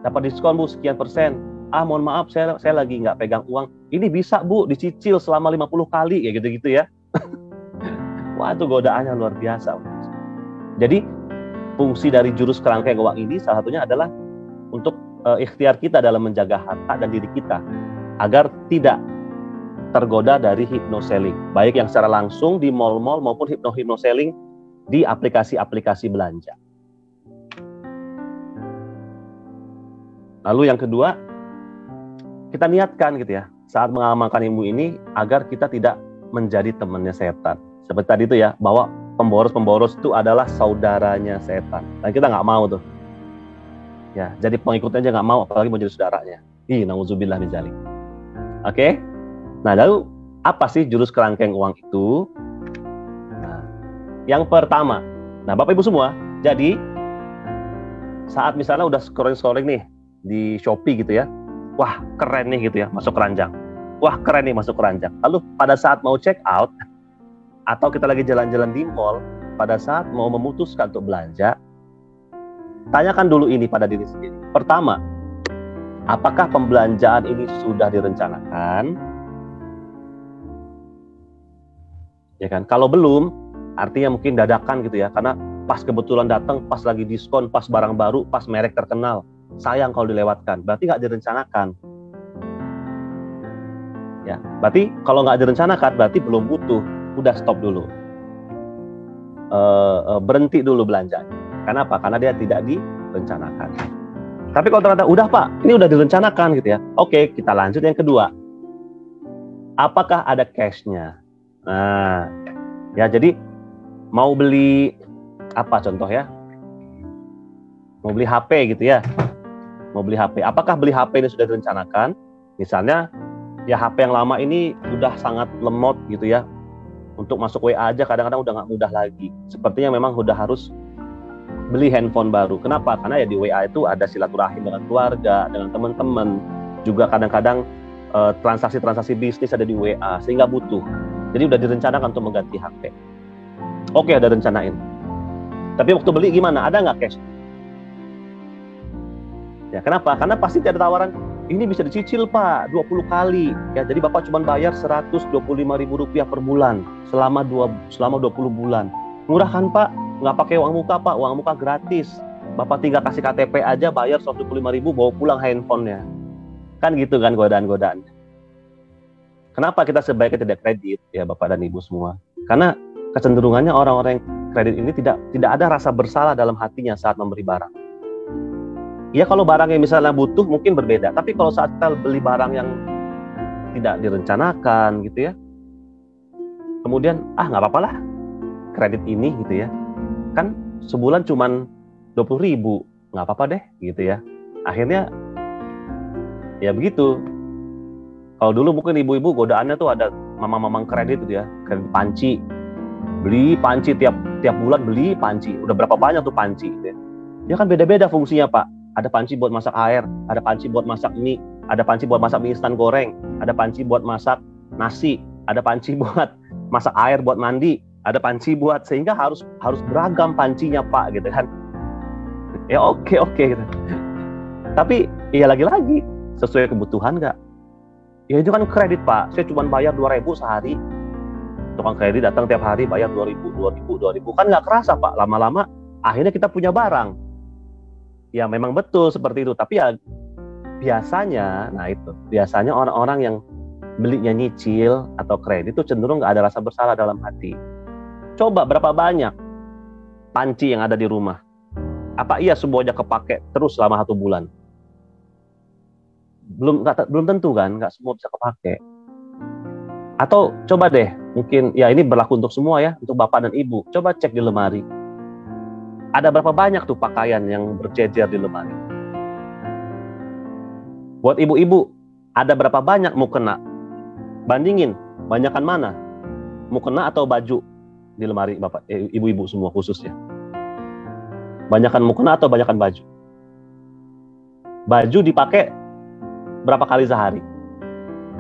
dapat diskon Bu sekian persen. Mohon maaf saya lagi nggak pegang uang. Ini bisa Bu dicicil selama 50 kali, kayak gitu-gitu ya. Wah, itu godaannya luar biasa. Jadi fungsi dari jurus kerangkeng uang ini salah satunya adalah untuk ikhtiar kita dalam menjaga harta dan diri kita agar tidak tergoda dari hypnoselling, baik yang secara langsung di mall-mall maupun hypnoselling di aplikasi-aplikasi belanja. Lalu yang kedua, kita niatkan gitu ya, saat mengamalkan ilmu ini agar kita tidak menjadi temannya setan. Seperti tadi itu ya, bahwa pemboros-pemboros itu adalah saudaranya setan. Dan kita nggak mau tuh. Ya, jadi pengikutnya aja nggak mau, apalagi mau jadi saudaranya. Nauzubillah min dzalik. Oke? Nah, lalu apa sih jurus kerangkeng uang itu? Nah, yang pertama, Bapak Ibu semua, jadi saat misalnya udah scrolling nih di Shopee gitu ya, wah keren nih gitu ya, masuk keranjang. Wah keren nih masuk keranjang. Lalu pada saat mau check out, atau kita lagi jalan-jalan di mall, pada saat mau memutuskan untuk belanja, tanyakan dulu ini pada diri sendiri. Pertama, apakah pembelanjaan ini sudah direncanakan? Ya kan? Kalau belum, artinya mungkin dadakan gitu ya, karena pas kebetulan datang, pas lagi diskon, pas barang baru, pas merek terkenal. Sayang kalau dilewatkan, berarti nggak direncanakan. Ya, berarti kalau nggak direncanakan, berarti belum butuh. Udah stop dulu. Berhenti dulu belanja. Kenapa? Karena dia tidak direncanakan. Tapi kalau ternyata udah Pak, ini udah direncanakan gitu ya. Oke, kita lanjut yang kedua. Apakah ada cash-nya? Nah, ya jadi mau beli apa contoh ya? Mau beli HP gitu ya. Mau beli HP. Apakah beli HP ini sudah direncanakan? Misalnya ya HP yang lama ini udah sangat lemot gitu ya. Untuk masuk WA aja kadang-kadang udah nggak mudah lagi. Sepertinya memang udah harus beli handphone baru. Kenapa? Karena ya di WA itu ada silaturahim dengan keluarga, dengan teman-teman. Juga kadang-kadang transaksi-transaksi bisnis ada di WA, sehingga butuh. Jadi udah direncanakan untuk mengganti HP. Oke, ada rencanain. Tapi waktu beli gimana? Ada nggak cash? Ya, kenapa? Karena pasti ada tawaran, ini bisa dicicil Pak, 20 kali. Ya, jadi Bapak cuma bayar Rp125.000 per bulan selama 20 bulan. Murah kan Pak? Nggak pakai uang muka Pak, uang muka gratis. Bapak tinggal kasih KTP aja, bayar 125.000, bawa pulang handphonenya. Kan gitu kan godaan-godaan. Kenapa kita sebaiknya tidak kredit ya Bapak dan Ibu semua? Karena kecenderungannya orang-orang yang kredit ini tidak ada rasa bersalah dalam hatinya saat memberi barang. Ya kalau barang yang misalnya butuh mungkin berbeda, tapi kalau saat kita beli barang yang tidak direncanakan gitu ya, kemudian nggak apa-apa lah kredit ini gitu ya, kan sebulan cuman 20.000, nggak apa-apa deh gitu ya. Akhirnya ya begitu. Kalau dulu mungkin ibu-ibu godaannya tuh ada mamang-mamang kredit gitu ya, kredit panci, beli panci tiap bulan, beli panci, udah berapa banyak tuh panci gitu ya. Ya kan beda-beda fungsinya Pak. Ada panci buat masak air, ada panci buat masak mie, ada panci buat masak mie instan goreng, ada panci buat masak nasi, ada panci buat masak air buat mandi, ada panci buat, sehingga harus beragam pancinya Pak gitu kan. Ya oke gitu. Tapi ya lagi-lagi sesuai kebutuhan nggak? Ya itu kan kredit Pak, saya cuma bayar 2.000 sehari. Tukang kredit datang tiap hari bayar 2.000, kan nggak kerasa Pak. Lama-lama akhirnya kita punya barang. Ya memang betul seperti itu, tapi ya biasanya orang-orang yang belinya nyicil atau kredit itu cenderung nggak ada rasa bersalah dalam hati. Coba berapa banyak panci yang ada di rumah? Apa iya semuanya kepake terus selama 1 bulan? Belum tentu kan, nggak semua bisa kepake. Atau coba deh, mungkin ya ini berlaku untuk semua ya, untuk bapak dan ibu. Coba cek di lemari. Ada berapa banyak tuh pakaian yang berjejer di lemari? Buat ibu-ibu, ada berapa banyak mukena? Bandingin, banyakan mana? Mukena atau baju di lemari bapak, ibu-ibu semua khususnya? Banyakan mukena atau banyakan baju? Baju dipakai berapa kali sehari?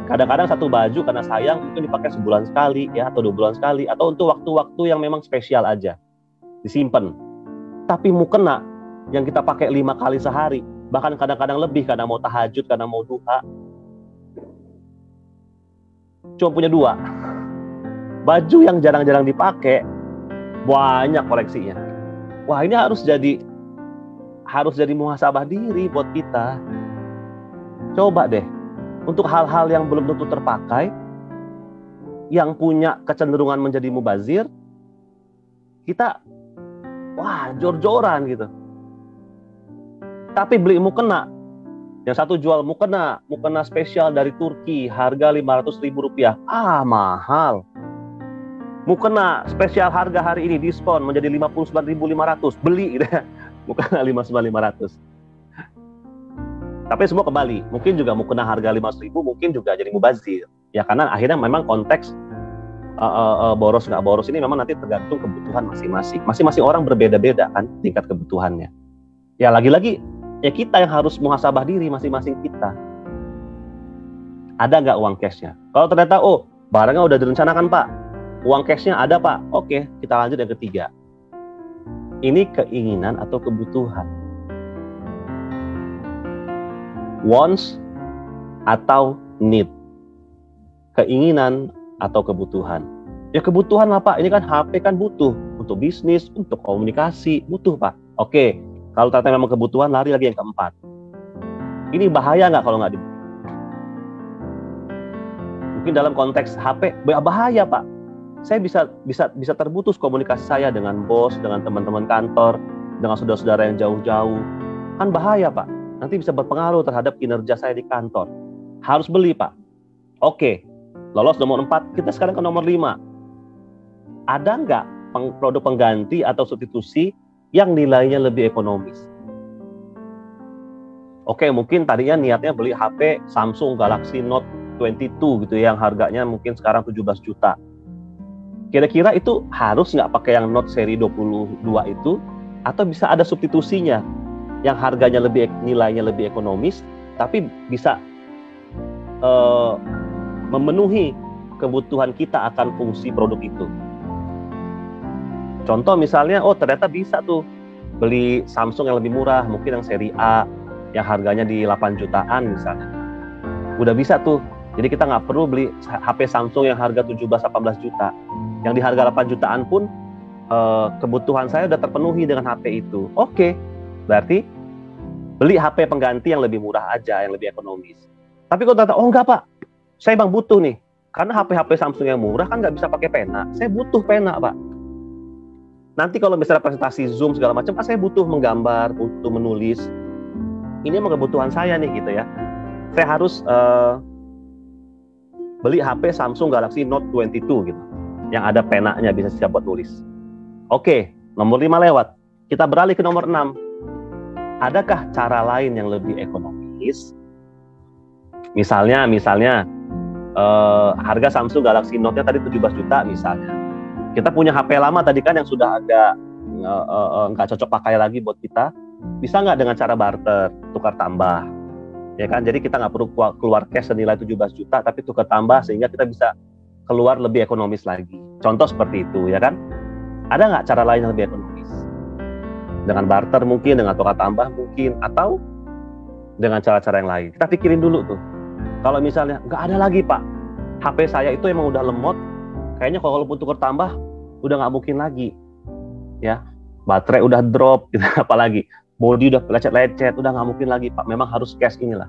Kadang-kadang satu baju karena sayang mungkin dipakai sebulan sekali ya, atau 2 bulan sekali, atau untuk waktu-waktu yang memang spesial aja disimpan. Tapi mukena yang kita pakai 5 kali sehari, bahkan kadang-kadang lebih karena mau tahajud, karena mau duha, cuma punya 2. Baju yang jarang-jarang dipakai banyak koleksinya. Wah, ini harus jadi muhasabah diri buat kita. Coba deh, untuk hal-hal yang belum tentu terpakai, yang punya kecenderungan menjadi mubazir, kita jor-joran gitu. Tapi beli mukena, yang satu jual mukena spesial dari Turki, harga Rp500.000. Mahal. Mukena spesial harga hari ini diskon menjadi Rp59.500. Beli gitu ya. Mukena Rp59.500. Tapi semua kembali, mungkin juga mukena harga Rp500.000 mungkin juga jadi mubazir. Ya karena akhirnya memang konteks boros nggak boros ini memang nanti tergantung kebutuhan masing-masing. Masing-masing orang berbeda-beda kan tingkat kebutuhannya. Ya lagi-lagi ya kita yang harus muhasabah diri masing-masing kita. Ada nggak uang cashnya? Kalau ternyata barangnya udah direncanakan Pak, uang cashnya ada Pak, oke, kita lanjut yang ketiga. Ini keinginan atau kebutuhan? Wants atau need? Keinginan atau kebutuhan? Ya kebutuhan lah Pak, ini kan HP kan butuh untuk bisnis, untuk komunikasi, butuh Pak. Oke, kalau ternyata memang kebutuhan, lari lagi yang keempat. Ini bahaya nggak kalau nggak dibeli? Mungkin dalam konteks HP bahaya Pak. Saya bisa terputus komunikasi saya dengan bos, dengan teman-teman kantor, dengan saudara-saudara yang jauh-jauh. Kan bahaya Pak. Nanti bisa berpengaruh terhadap kinerja saya di kantor. Harus beli Pak. Oke, lolos nomor 4, kita sekarang ke nomor 5. Ada nggak produk pengganti atau substitusi yang nilainya lebih ekonomis? Oke, mungkin tadinya niatnya beli HP Samsung Galaxy Note 22 gitu yang harganya mungkin sekarang 17 juta. Kira-kira itu harus nggak pakai yang Note seri 22 itu? Atau bisa ada substitusinya yang harganya nilainya lebih ekonomis, tapi bisa memenuhi kebutuhan kita akan fungsi produk itu. Contoh misalnya, ternyata bisa tuh beli Samsung yang lebih murah, mungkin yang seri A, yang harganya di 8 jutaan misalnya. Udah bisa tuh, jadi kita nggak perlu beli HP Samsung yang harga 17-18 juta. Yang di harga 8 jutaan pun, kebutuhan saya udah terpenuhi dengan HP itu. Oke, berarti beli HP pengganti yang lebih murah aja, yang lebih ekonomis. Tapi kalau ternyata, enggak Pak, saya bang butuh nih, karena HP Samsung yang murah kan nggak bisa pakai pena, saya butuh pena Pak. Nanti kalau misalnya presentasi Zoom segala macam, saya butuh menggambar, butuh menulis. Ini emang kebutuhan saya nih gitu ya. Saya harus beli HP Samsung Galaxy Note 22 gitu, yang ada penanya bisa siap buat nulis. Oke, nomor 5 lewat. Kita beralih ke nomor 6. Adakah cara lain yang lebih ekonomis? Misalnya harga Samsung Galaxy Note-nya tadi 17 juta misalnya. Kita punya HP lama tadi kan yang sudah agak nggak cocok pakai lagi buat kita. Bisa nggak dengan cara barter, tukar tambah? Ya kan, jadi kita nggak perlu keluar cash senilai 17 juta, tapi tukar tambah sehingga kita bisa keluar lebih ekonomis lagi. Contoh seperti itu, ya kan? Ada nggak cara lain yang lebih ekonomis? Dengan barter mungkin, dengan tukar tambah mungkin, atau dengan cara-cara yang lain. Kita pikirin dulu tuh. Kalau misalnya, nggak ada lagi Pak, HP saya itu emang udah lemot, kayaknya kalau pun tukar tambah, udah nggak mungkin lagi. Ya, baterai udah drop, gitu, apalagi bodi udah lecet-lecet, udah nggak mungkin lagi Pak, memang harus cash inilah.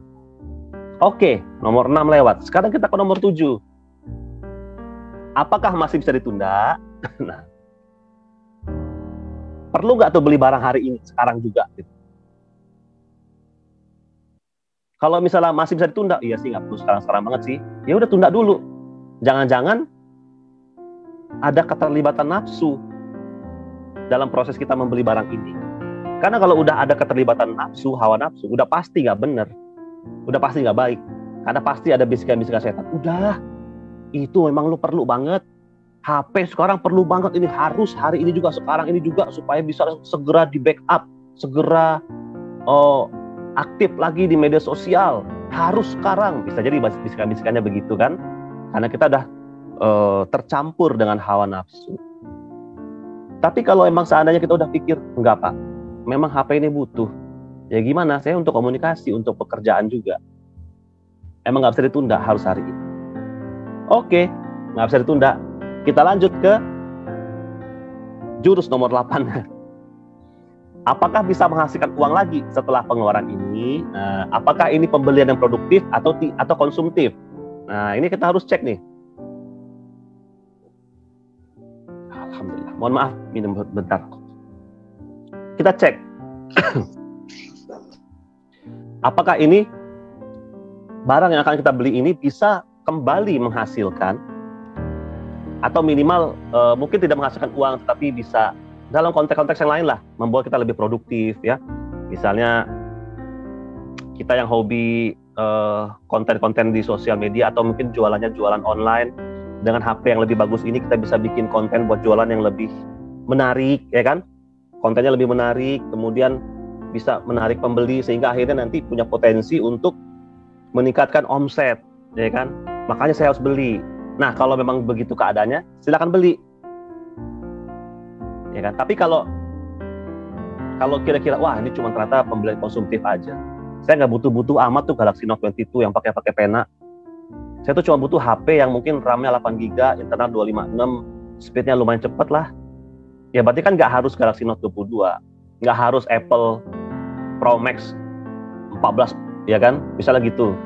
Oke, nomor 6 lewat. Sekarang kita ke nomor 7. Apakah masih bisa ditunda? Nah, perlu nggak tuh beli barang hari ini, sekarang juga? Gitu. Kalau misalnya masih bisa ditunda, iya sih nggak perlu sekarang-sekarang banget sih. Ya udah tunda dulu. Jangan-jangan ada keterlibatan nafsu dalam proses kita membeli barang ini. Karena kalau udah ada keterlibatan nafsu, hawa nafsu, udah pasti nggak bener, udah pasti nggak baik. Karena pasti ada bisikan-bisikan setan. Udah, itu memang lu perlu banget. HP sekarang perlu banget, ini harus hari ini juga, sekarang ini juga, supaya bisa segera di backup, segera aktif lagi di media sosial. Harus sekarang. Bisa jadi bisikan-bisikannya begitu kan? Karena kita udah tercampur dengan hawa nafsu. Tapi kalau emang seandainya kita udah pikir, enggak Pak, memang HP ini butuh. Ya gimana, saya untuk komunikasi, untuk pekerjaan juga. Emang nggak bisa ditunda, harus hari ini. Oke, nggak bisa ditunda. Kita lanjut ke jurus nomor 8. Apakah bisa menghasilkan uang lagi setelah pengeluaran ini? Nah, apakah ini pembelian yang produktif atau konsumtif? Nah, ini kita harus cek nih. Alhamdulillah. Mohon maaf, minum bentar. Kita cek. Apakah ini barang yang akan kita beli ini bisa kembali menghasilkan, atau minimal mungkin tidak menghasilkan uang, tetapi bisa dalam konteks-konteks yang lain lah, membuat kita lebih produktif ya. Misalnya kita yang hobi konten-konten di sosial media, atau mungkin jualannya jualan online, dengan HP yang lebih bagus ini kita bisa bikin konten buat jualan yang lebih menarik, ya kan? Kontennya lebih menarik, kemudian bisa menarik pembeli, sehingga akhirnya nanti punya potensi untuk meningkatkan omset, ya kan? Makanya saya harus beli. Nah, kalau memang begitu keadaannya, silakan beli. Ya kan? Tapi kalau kira-kira, wah ini cuma ternyata pembelian konsumtif aja. Saya nggak butuh-butuh amat tuh Galaxy Note 22 yang pakai pena. Saya tuh cuma butuh HP yang mungkin RAM-nya 8 GB, internal 256, speed-nya lumayan cepat lah. Ya berarti kan nggak harus Galaxy Note 22, nggak harus Apple Pro Max 14, ya kan? Misalnya gitu.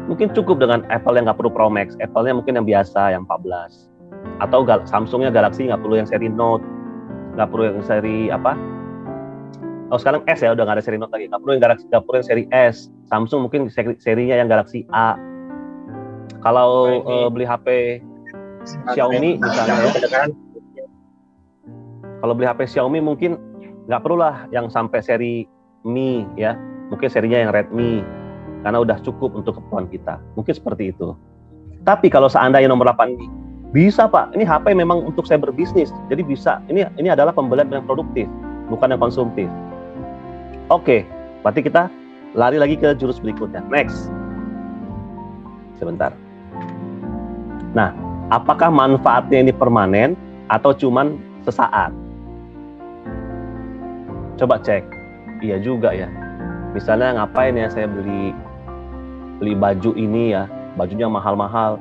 Mungkin cukup dengan Apple yang nggak perlu Pro Max, Apple-nya mungkin yang biasa, yang 14. Atau Samsung-nya Galaxy nggak perlu yang seri Note, nggak perlu yang seri apa? Oh sekarang S ya, udah nggak ada seri Note lagi, nggak perlu yang seri S. Samsung mungkin serinya yang Galaxy A. Kalau beli HP Xiaomi misalnya ya, kalau beli HP Xiaomi mungkin nggak perlu lah yang sampai seri Mi ya, mungkin serinya yang Redmi, karena udah cukup untuk keperluan kita. Mungkin seperti itu. Tapi kalau seandainya nomor 8 ini, bisa Pak, ini HP memang untuk saya berbisnis, jadi bisa. Ini adalah pembelian yang produktif, bukan yang konsumtif. Oke, berarti kita lari lagi ke jurus berikutnya. Next. Sebentar. Nah, apakah manfaatnya ini permanen atau cuman sesaat? Coba cek. Iya juga ya. Misalnya ngapain ya saya beli baju ini ya, bajunya mahal-mahal.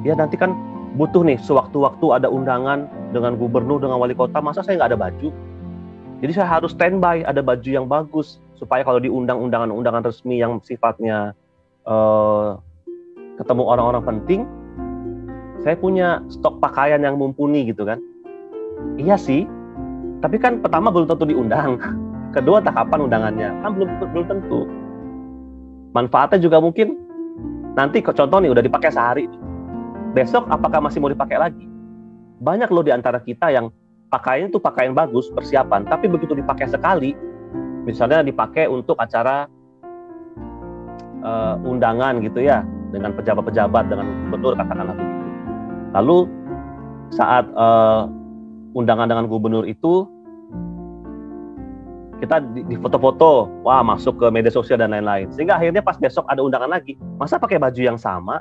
Ya nanti kan butuh nih, sewaktu-waktu ada undangan dengan gubernur, dengan wali kota, masa saya nggak ada baju? Jadi saya harus standby, ada baju yang bagus, supaya kalau diundang undangan resmi yang sifatnya ketemu orang-orang penting, saya punya stok pakaian yang mumpuni gitu kan. Iya sih, tapi kan pertama belum tentu diundang. Kedua, tak kapan undangannya, kan belum tentu. Manfaatnya juga mungkin nanti contoh nih udah dipakai sehari, besok apakah masih mau dipakai lagi? Banyak loh di antara kita yang pakaian itu pakaian bagus, persiapan, tapi begitu dipakai sekali, misalnya dipakai untuk acara undangan gitu ya, dengan pejabat-pejabat, dengan gubernur katakanlah begitu. Lalu saat undangan dengan gubernur itu kita di foto-foto, wah masuk ke media sosial dan lain-lain, sehingga akhirnya pas besok ada undangan lagi, masa pakai baju yang sama?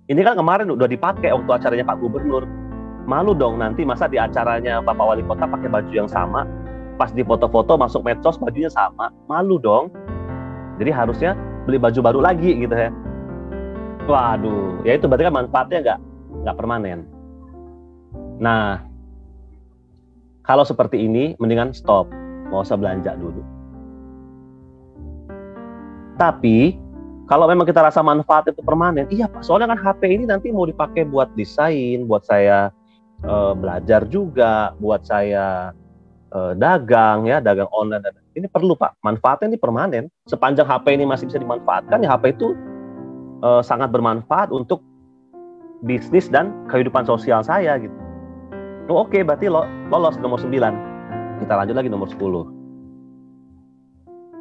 Ini kan kemarin udah dipakai waktu acaranya Pak Gubernur, malu dong nanti masa di acaranya Bapak Wali Kota pakai baju yang sama, pas di foto-foto masuk medsos bajunya sama, malu dong. Jadi harusnya beli baju baru lagi gitu ya. Waduh, ya itu berarti kan manfaatnya nggak permanen. Nah, kalau seperti ini mendingan stop, nggak usah belanja dulu. Tapi Kalau memang kita rasa manfaat itu permanen, iya Pak, soalnya kan HP ini nanti mau dipakai buat desain, buat saya belajar juga, buat saya dagang ya, dagang online. Ini perlu Pak, manfaatnya ini permanen. Sepanjang HP ini masih bisa dimanfaatkan, ya HP itu sangat bermanfaat untuk bisnis dan kehidupan sosial saya gitu. Oh, oke, berarti lolos nomor 9. Kita lanjut lagi nomor 10.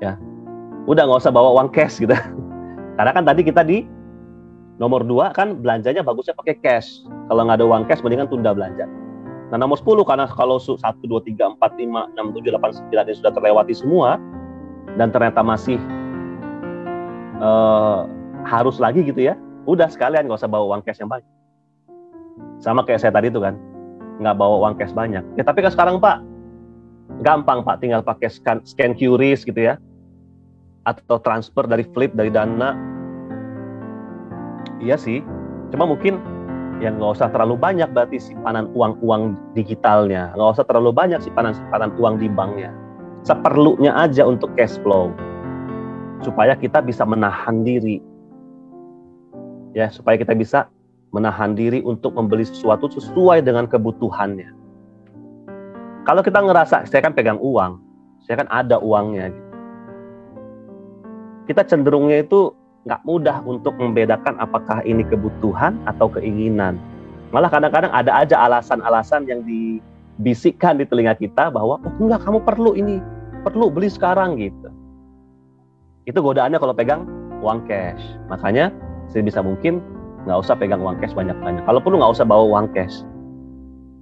Ya. Udah nggak usah bawa uang cash gitu. Karena kan tadi kita di nomor 2 kan belanjanya bagusnya pakai cash. Kalau nggak ada uang cash mendingan tunda belanja. Nah, nomor 10 karena kalau 1, 2, 3, 4, 5, 6, 7, 8, 9 ini sudah terlewati semua dan ternyata masih harus lagi gitu ya. Udah sekalian nggak usah bawa uang cash yang banyak. Sama kayak saya tadi itu kan, nggak bawa uang cash banyak. Ya tapi kan sekarang Pak, gampang Pak, tinggal pakai scan QRIS gitu ya. Atau transfer dari Flip, dari Dana. Iya sih, cuma mungkin ya nggak usah terlalu banyak berarti simpanan uang digitalnya, nggak usah terlalu banyak simpanan uang di banknya. Seperlunya aja untuk cash flow, supaya kita bisa menahan diri, ya, supaya kita bisa menahan diri untuk membeli sesuatu sesuai dengan kebutuhannya. Kalau kita ngerasa saya kan pegang uang, saya kan ada uangnya, gitu. Kita cenderungnya itu nggak mudah untuk membedakan apakah ini kebutuhan atau keinginan. Malah kadang-kadang ada aja alasan-alasan yang dibisikkan di telinga kita bahwa, oh enggak, kamu perlu ini, perlu beli sekarang gitu. Itu godaannya kalau pegang uang cash. Makanya sebisa mungkin nggak usah pegang uang cash banyak-banyak. Kalau perlu nggak usah bawa uang cash.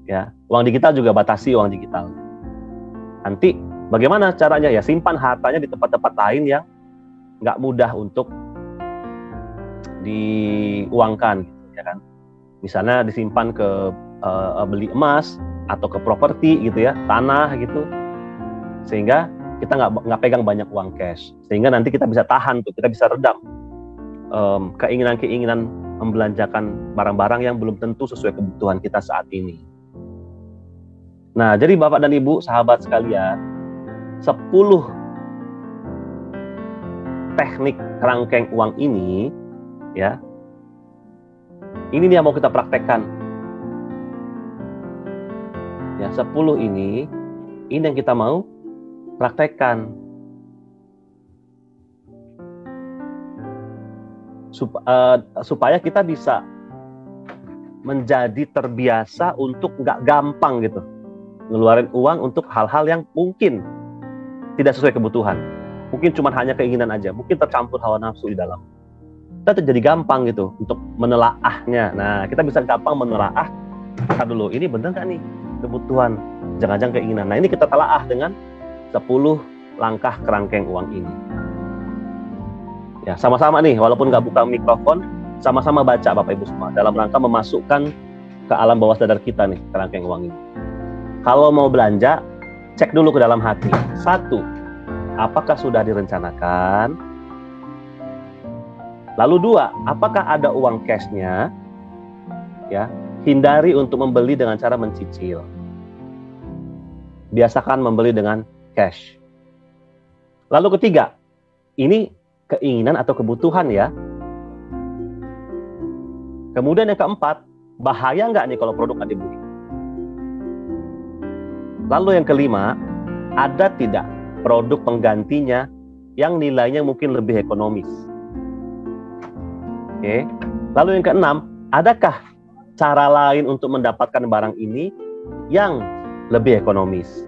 Ya, uang digital juga batasi uang digital. Nanti bagaimana caranya? Ya simpan hartanya di tempat-tempat lain yang nggak mudah untuk diuangkan, gitu, ya kan? Misalnya disimpan ke beli emas atau ke properti gitu ya, tanah gitu, sehingga kita nggak pegang banyak uang cash, sehingga nanti kita bisa tahan tuh, kita bisa redam keinginan-keinginan membelanjakan barang-barang yang belum tentu sesuai kebutuhan kita saat ini. Nah, jadi Bapak dan Ibu, sahabat sekalian, 10 teknik kerangkeng uang ini, ya, ini yang mau kita praktekkan. Ya, 10 ini yang kita mau praktekkan. Supaya kita bisa menjadi terbiasa untuk nggak gampang gitu ngeluarin uang untuk hal-hal yang mungkin tidak sesuai kebutuhan. Mungkin cuma hanya keinginan aja, mungkin tercampur hawa nafsu di dalam. Kita tuh jadi gampang gitu untuk menelaahnya. Nah, kita bisa gampang menelaah, dulu, ini bener nggak nih kebutuhan, jangan-jangan keinginan. Nah, ini kita telaah dengan 10 langkah kerangkeng uang ini. Ya, sama-sama nih, walaupun nggak buka mikrofon, sama-sama baca Bapak Ibu semua, dalam rangka memasukkan ke alam bawah sadar kita nih kerangkeng uang ini. Kalau mau belanja, cek dulu ke dalam hati. 1, apakah sudah direncanakan? Lalu 2, apakah ada uang cash-nya? Ya, hindari untuk membeli dengan cara mencicil. Biasakan membeli dengan cash. Lalu ketiga, ini keinginan atau kebutuhan ya. Kemudian yang keempat, bahaya nggak nih kalau produk nggak dibeli? Lalu yang kelima, ada tidak produk penggantinya yang nilainya mungkin lebih ekonomis? Oke. Lalu yang keenam, adakah cara lain untuk mendapatkan barang ini yang lebih ekonomis?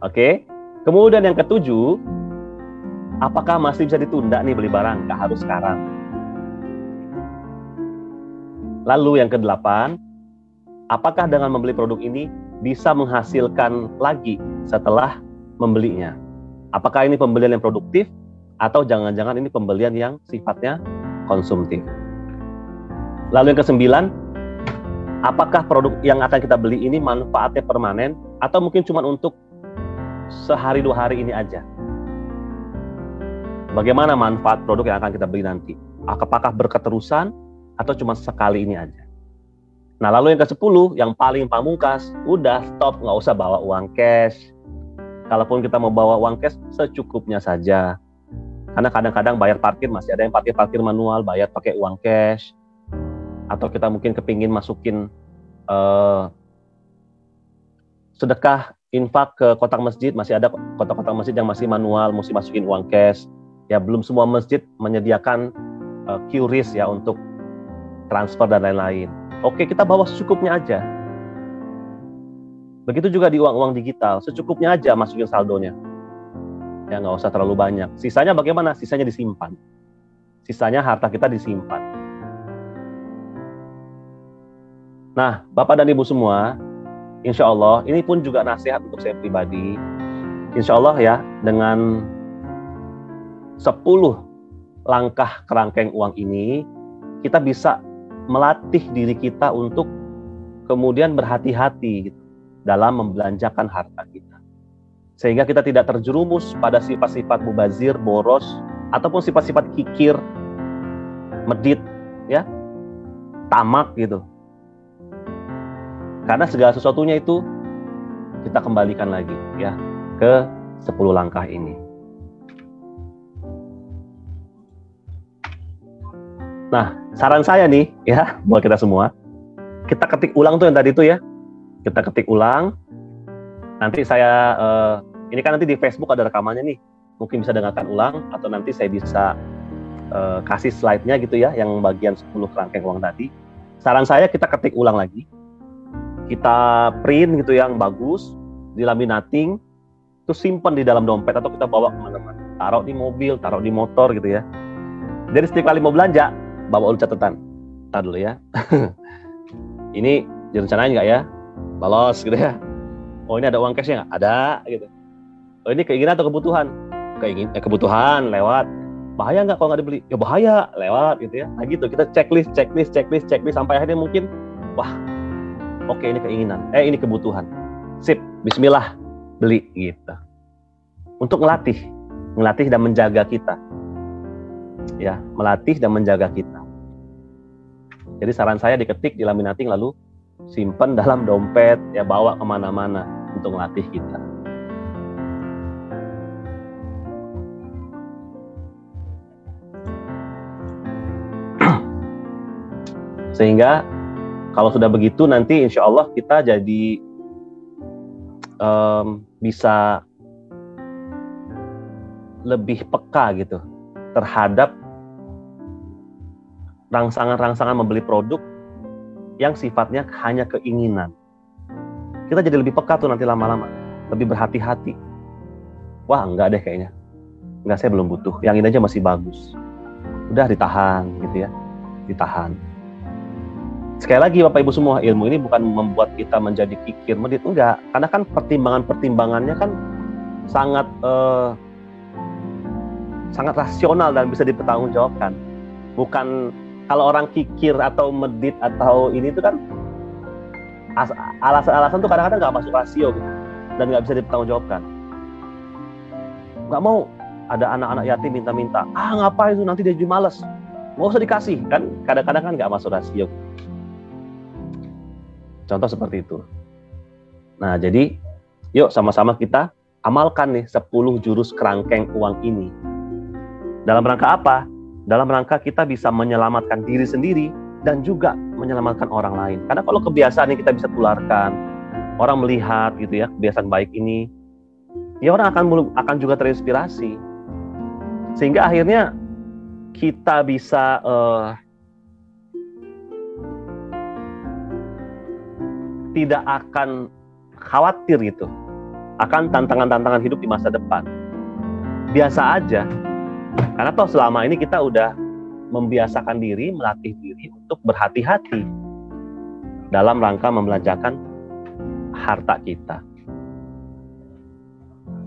Oke. Kemudian yang ketujuh, apakah masih bisa ditunda nih beli barang? Nggak harus sekarang. Lalu yang kedelapan, apakah dengan membeli produk ini bisa menghasilkan lagi setelah membelinya? Apakah ini pembelian yang produktif atau jangan-jangan ini pembelian yang sifatnya konsumtif? Lalu yang kesembilan, apakah produk yang akan kita beli ini manfaatnya permanen atau mungkin cuma untuk sehari 2 hari ini aja? Bagaimana manfaat produk yang akan kita beli nanti? Apakah berketerusan atau cuma sekali ini aja? Nah, lalu yang ke-10, yang paling pamungkas, udah stop, nggak usah bawa uang cash. Kalaupun kita mau bawa uang cash, secukupnya saja. Karena kadang-kadang bayar parkir masih ada yang parkir manual, bayar pakai uang cash. Atau kita mungkin kepingin masukin sedekah infak ke kotak masjid, masih ada kotak-kotak masjid yang masih manual, mesti masukin uang cash. Ya belum semua masjid menyediakan QRIS ya untuk transfer dan lain-lain. Oke, kita bawa secukupnya aja. Begitu juga di uang-uang digital, secukupnya aja masukin saldonya. Ya nggak usah terlalu banyak. Sisanya bagaimana? Sisanya disimpan. Sisanya harta kita disimpan. Nah, Bapak dan Ibu semua, insya Allah, ini pun juga nasihat untuk saya pribadi. Insya Allah ya, dengan 10 langkah kerangkeng uang ini, kita bisa melatih diri kita untuk kemudian berhati-hati gitu, dalam membelanjakan harta kita. Sehingga kita tidak terjerumus pada sifat-sifat mubazir, boros, ataupun sifat-sifat kikir, medit, ya, tamak gitu. Karena segala sesuatunya itu kita kembalikan lagi ya ke 10 langkah ini. Nah, saran saya nih ya buat kita semua, kita ketik ulang tuh yang tadi itu ya. Kita ketik ulang. Nanti saya ini kan nanti di Facebook ada rekamannya nih. Mungkin bisa dengarkan ulang atau nanti saya bisa kasih slide-nya gitu ya yang bagian 10 kerangkeng uang tadi. Saran saya kita ketik ulang lagi. Kita print gitu yang bagus, dilaminating, terus simpan di dalam dompet atau kita bawa kemana-mana. Taruh di mobil, taruh di motor gitu ya. Jadi setiap kali mau belanja, bawa dulu catatan. Taruh dulu ya. Ini direncanain nggak ya? Balos gitu ya. Oh ini ada uang cashnya nggak? Ada gitu. Oh ini keinginan atau kebutuhan? Kebutuhan lewat. Bahaya nggak kalau nggak dibeli? Ya bahaya, lewat gitu ya. Nah gitu kita checklist sampai akhirnya mungkin wah oke ini keinginan, ini kebutuhan. Sip, bismillah, beli gitu. Untuk melatih dan menjaga kita. Ya, melatih dan menjaga kita. Jadi saran saya diketik, dilaminating lalu simpan dalam dompet, ya bawa kemana-mana untuk melatih kita. Sehingga kalau sudah begitu nanti insya Allah kita jadi bisa lebih peka gitu terhadap rangsangan-rangsangan membeli produk yang sifatnya hanya keinginan. Kita jadi lebih peka tuh nanti lama-lama, lebih berhati-hati. Wah enggak deh kayaknya, enggak, saya belum butuh, yang ini aja masih bagus. Udah ditahan gitu ya, ditahan. Sekali lagi Bapak Ibu semua, ilmu ini bukan membuat kita menjadi kikir medit, enggak. Karena kan pertimbangannya kan sangat sangat rasional dan bisa dipertanggungjawabkan. Bukan kalau orang kikir atau medit atau ini itu kan alasan-alasan tuh kadang-kadang nggak masuk rasio gitu, dan nggak bisa dipertanggungjawabkan. Nggak mau ada anak-anak yatim minta-minta, ngapain itu nanti dia jadi malas, nggak usah dikasih, kan kadang-kadang kan nggak masuk rasio. Contoh seperti itu. Nah, jadi yuk sama-sama kita amalkan nih 10 jurus kerangkeng uang ini. Dalam rangka apa? Dalam rangka kita bisa menyelamatkan diri sendiri dan juga menyelamatkan orang lain. Karena kalau kebiasaan ini kita bisa tularkan, orang melihat gitu ya, kebiasaan baik ini, ya orang akan juga terinspirasi. Sehingga akhirnya kita bisa tidak akan khawatir gitu akan tantangan-tantangan hidup di masa depan. Biasa aja, karena toh selama ini kita udah membiasakan diri, melatih diri untuk berhati-hati dalam rangka membelanjakan harta kita.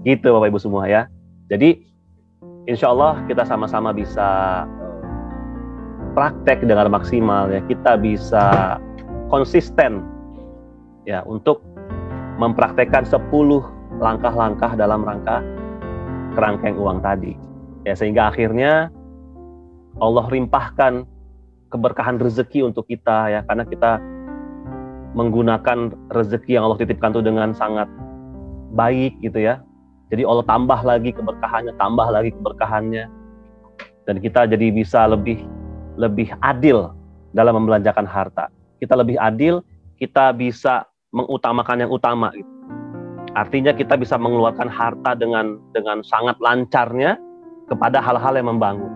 Gitu Bapak Ibu semua ya. Jadi insya Allah kita sama-sama bisa praktek dengan maksimal ya. Kita bisa konsisten ya untuk mempraktekkan 10 langkah-langkah dalam rangka kerangkeng uang tadi. Ya sehingga akhirnya Allah rimpahkan keberkahan rezeki untuk kita ya, karena kita menggunakan rezeki yang Allah titipkan itu dengan sangat baik gitu ya. Jadi Allah tambah lagi keberkahannya, dan kita jadi bisa lebih adil dalam membelanjakan harta. Kita lebih adil, kita bisa mengutamakan yang utama. Artinya kita bisa mengeluarkan harta dengan sangat lancarnya kepada hal-hal yang membangun.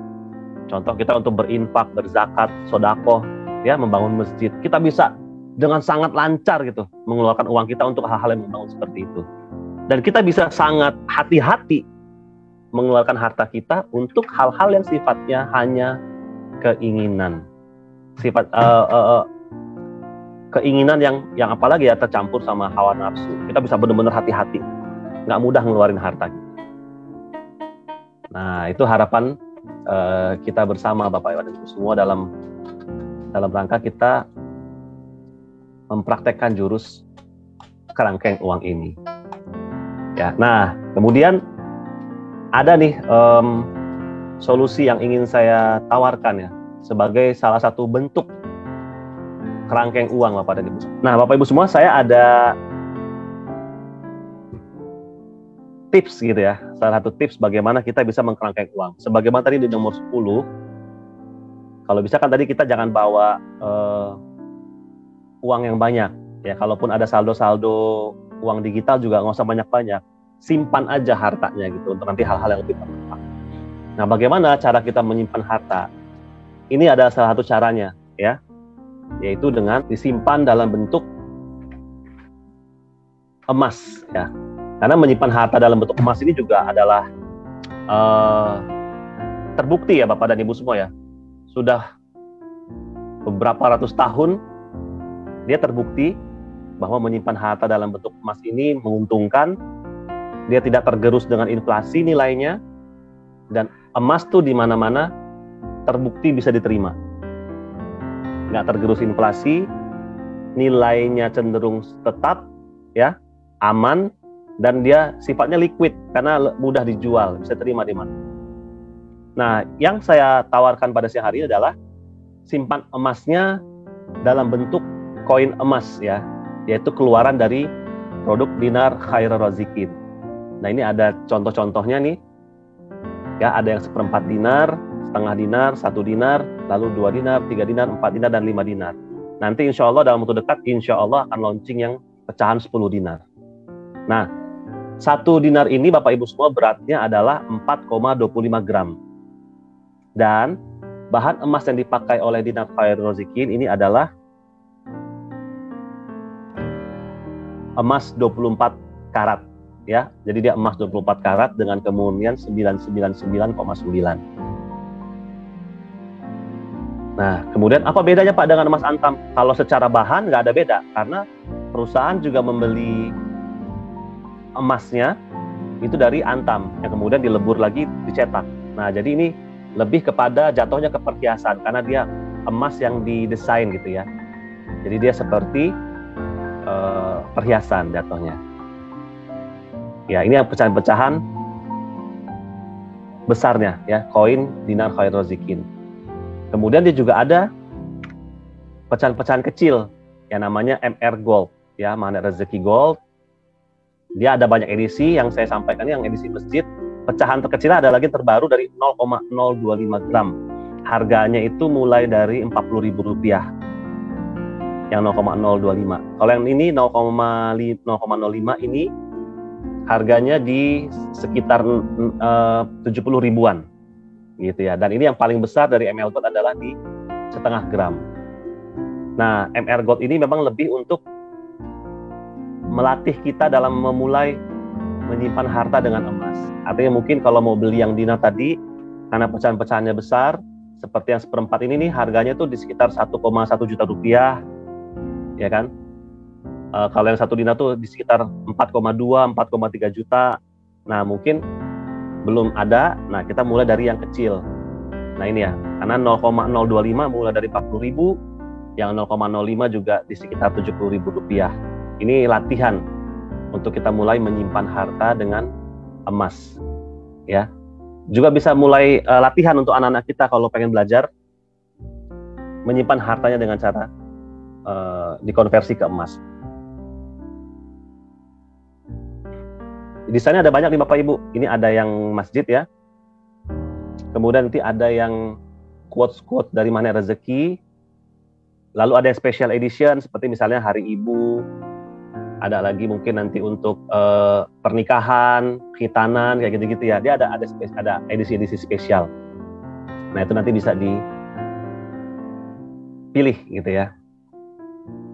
Contoh kita untuk berinfak, berzakat, sedekah, ya, membangun masjid. Kita bisa dengan sangat lancar gitu mengeluarkan uang kita untuk hal-hal yang membangun seperti itu. Dan kita bisa sangat hati-hati mengeluarkan harta kita untuk hal-hal yang sifatnya hanya keinginan. Keinginan yang apalagi ya tercampur sama hawa nafsu. Kita bisa benar-benar hati-hati, nggak mudah ngeluarin harta. Nah, itu harapan kita bersama Bapak Ibu dan Ibu semua dalam rangka kita mempraktekkan jurus kerangkeng uang ini. Ya, nah kemudian ada nih solusi yang ingin saya tawarkan ya sebagai salah satu bentuk kerangkeng uang Bapak dan Ibu. Nah, Bapak Ibu semua, saya ada tips gitu ya. Salah satu tips bagaimana kita bisa mengkerangkeng uang. Sebagaimana tadi di nomor 10, kalau bisa kan tadi kita jangan bawa uang yang banyak. Ya, kalaupun ada saldo-saldo uang digital juga nggak usah banyak-banyak. Simpan aja hartanya gitu untuk nanti hal-hal yang lebih bermanfaat. Nah, bagaimana cara kita menyimpan harta? Ini ada salah satu caranya ya, yaitu dengan disimpan dalam bentuk emas ya. Karena menyimpan harta dalam bentuk emas ini juga adalah terbukti ya Bapak dan Ibu semua ya. Sudah beberapa ratus tahun dia terbukti bahwa menyimpan harta dalam bentuk emas ini menguntungkan. Dia tidak tergerus dengan inflasi nilainya, dan emas tuh di mana-mana terbukti bisa diterima. Nggak tergerus inflasi, nilainya cenderung tetap ya, aman, dan dia sifatnya liquid karena mudah dijual, bisa terima di mana. Nah, yang saya tawarkan pada siang hari ini adalah simpan emasnya dalam bentuk koin emas ya, yaitu keluaran dari produk dinar khairur razikin. Nah, ini ada contoh-contohnya nih. Ya, ada yang 1/4 dinar, setengah dinar, 1 dinar, lalu 2 dinar, 3 dinar, 4 dinar, dan 5 dinar. Nanti insya Allah dalam waktu dekat, insya Allah akan launching yang pecahan 10 dinar. Nah, 1 dinar ini Bapak Ibu semua beratnya adalah 4,25 gram. Dan bahan emas yang dipakai oleh dinar khairur razikin ini adalah emas 24 karat ya. Jadi dia emas 24 karat dengan kemurnian 999,9. Nah, kemudian apa bedanya Pak dengan emas antam? Kalau secara bahan nggak ada beda, karena perusahaan juga membeli emasnya itu dari antam yang kemudian dilebur lagi dicetak. Nah, jadi ini lebih kepada jatuhnya ke perhiasan karena dia emas yang didesain gitu ya. Jadi dia seperti perhiasan jatuhnya. Ya, ini yang pecahan-pecahan besarnya ya, koin dinar khairur razikin. Kemudian dia juga ada pecahan-pecahan kecil yang namanya MR Gold ya, Magnet Rezeki Gold. Dia ada banyak edisi yang saya sampaikan, yang edisi masjid. Pecahan terkecil ada lagi terbaru dari 0,025 gram. Harganya itu mulai dari Rp40.000 yang 0,025. Kalau yang ini 0,05 ini harganya di sekitar 70 ribuan gitu ya. Dan ini yang paling besar dari ML Gold adalah di setengah gram. Nah, MR Gold ini memang lebih untuk melatih kita dalam memulai menyimpan harta dengan emas. Artinya mungkin kalau mau beli yang dinar tadi, karena pecahan-pecahannya besar, seperti yang 1/4 ini nih, harganya tuh di sekitar 1,1 juta rupiah, ya kan? Kalau yang 1 dinar tuh di sekitar 4,2, 4,3 juta. Nah, mungkin belum ada. Nah, kita mulai dari yang kecil. Nah, ini ya, karena 0,025 mulai dari 40.000, yang 0,05 juga di sekitar 70.000 rupiah. Ini latihan untuk kita mulai menyimpan harta dengan emas, ya. Juga bisa mulai latihan untuk anak-anak kita kalau pengen belajar menyimpan hartanya dengan cara dikonversi ke emas. Di sana ada banyak nih Bapak Ibu. Ini ada yang masjid ya. Kemudian nanti ada yang quotes-quotes dari Magnet Rezeki. Lalu ada yang special edition seperti misalnya Hari Ibu. Ada lagi mungkin nanti untuk pernikahan, khitanan, kayak gitu-gitu ya. Dia ada edisi-edisi spesial. Nah itu nanti bisa dipilih gitu ya.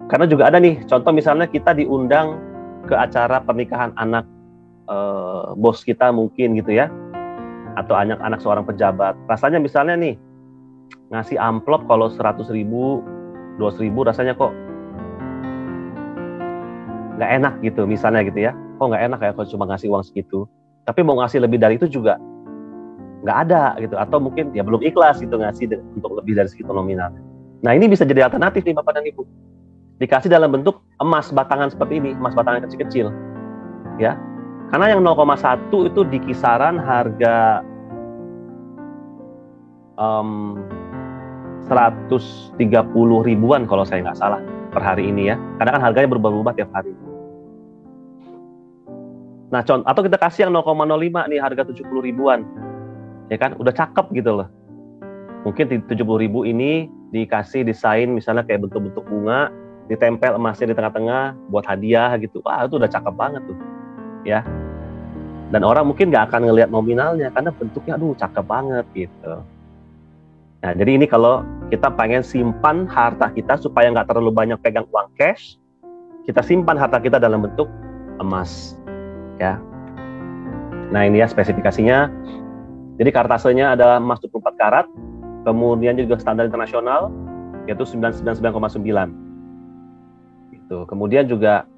Karena juga ada nih, contoh misalnya kita diundang ke acara pernikahan anak bos kita mungkin gitu ya. Atau anak seorang pejabat. Rasanya misalnya nih, ngasih amplop kalau 100.000, 200.000 rasanya kok nggak enak gitu misalnya gitu ya. Kok nggak enak ya kalau cuma ngasih uang segitu. Tapi mau ngasih lebih dari itu juga nggak ada gitu. Atau mungkin ya belum ikhlas gitu ngasih untuk lebih dari segitu nominal. Nah ini bisa jadi alternatif nih Bapak dan Ibu. Dikasih dalam bentuk emas batangan seperti ini, emas batangan kecil-kecil. Ya. Karena yang 0,1 itu di kisaran harga 130 ribuan kalau saya nggak salah per hari ini ya. Karena kan harganya berubah-ubah tiap hari. Nah, atau kita kasih yang 0,05 nih harga 70 ribuan. Ya kan, udah cakep gitu loh. Mungkin di 70 ribu ini dikasih desain misalnya kayak bentuk-bentuk bunga, ditempel emasnya di tengah-tengah buat hadiah gitu. Wah, itu udah cakep banget tuh. Ya. Dan orang mungkin nggak akan ngelihat nominalnya karena bentuknya aduh cakep banget gitu. Nah, jadi ini kalau kita pengen simpan harta kita supaya nggak terlalu banyak pegang uang cash, kita simpan harta kita dalam bentuk emas, ya. Nah, ini ya spesifikasinya. Jadi kartasenya adalah emas 24 karat, kemudian juga standar internasional, yaitu 999,9. Gitu. Kemudian juga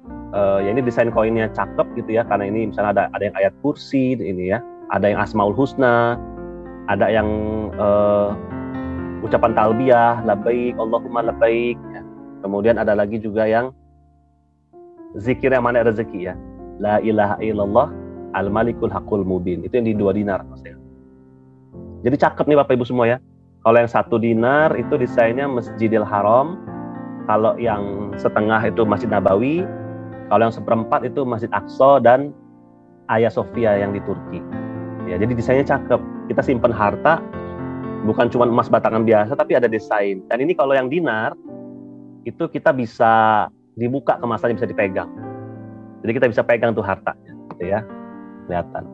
ya ini desain koinnya cakep gitu ya, karena ini misalnya ada yang ayat kursi ini ya, ada yang Asmaul Husna, ada yang ucapan talbiyah, labbaik, Allahumma labbaik. Ya. Kemudian ada lagi juga yang zikir yang Magnet Rezeki ya. La ilaha illallah al-malikul haqqul mubin. Itu yang di 2 dinar maksudnya. Jadi cakep nih Bapak Ibu semua ya. Kalau yang 1 dinar itu desainnya Masjidil Haram. Kalau yang setengah itu Masjid Nabawi. Kalau yang 1/4 itu Masjid Aqsa dan Hagia Sophia yang di Turki. Ya, jadi desainnya cakep. Kita simpan harta bukan cuma emas batangan biasa, tapi ada desain. Dan ini kalau yang dinar, itu kita bisa dibuka kemasannya, bisa dipegang. Jadi kita bisa pegang tuh hartanya, gitu ya, kelihatan.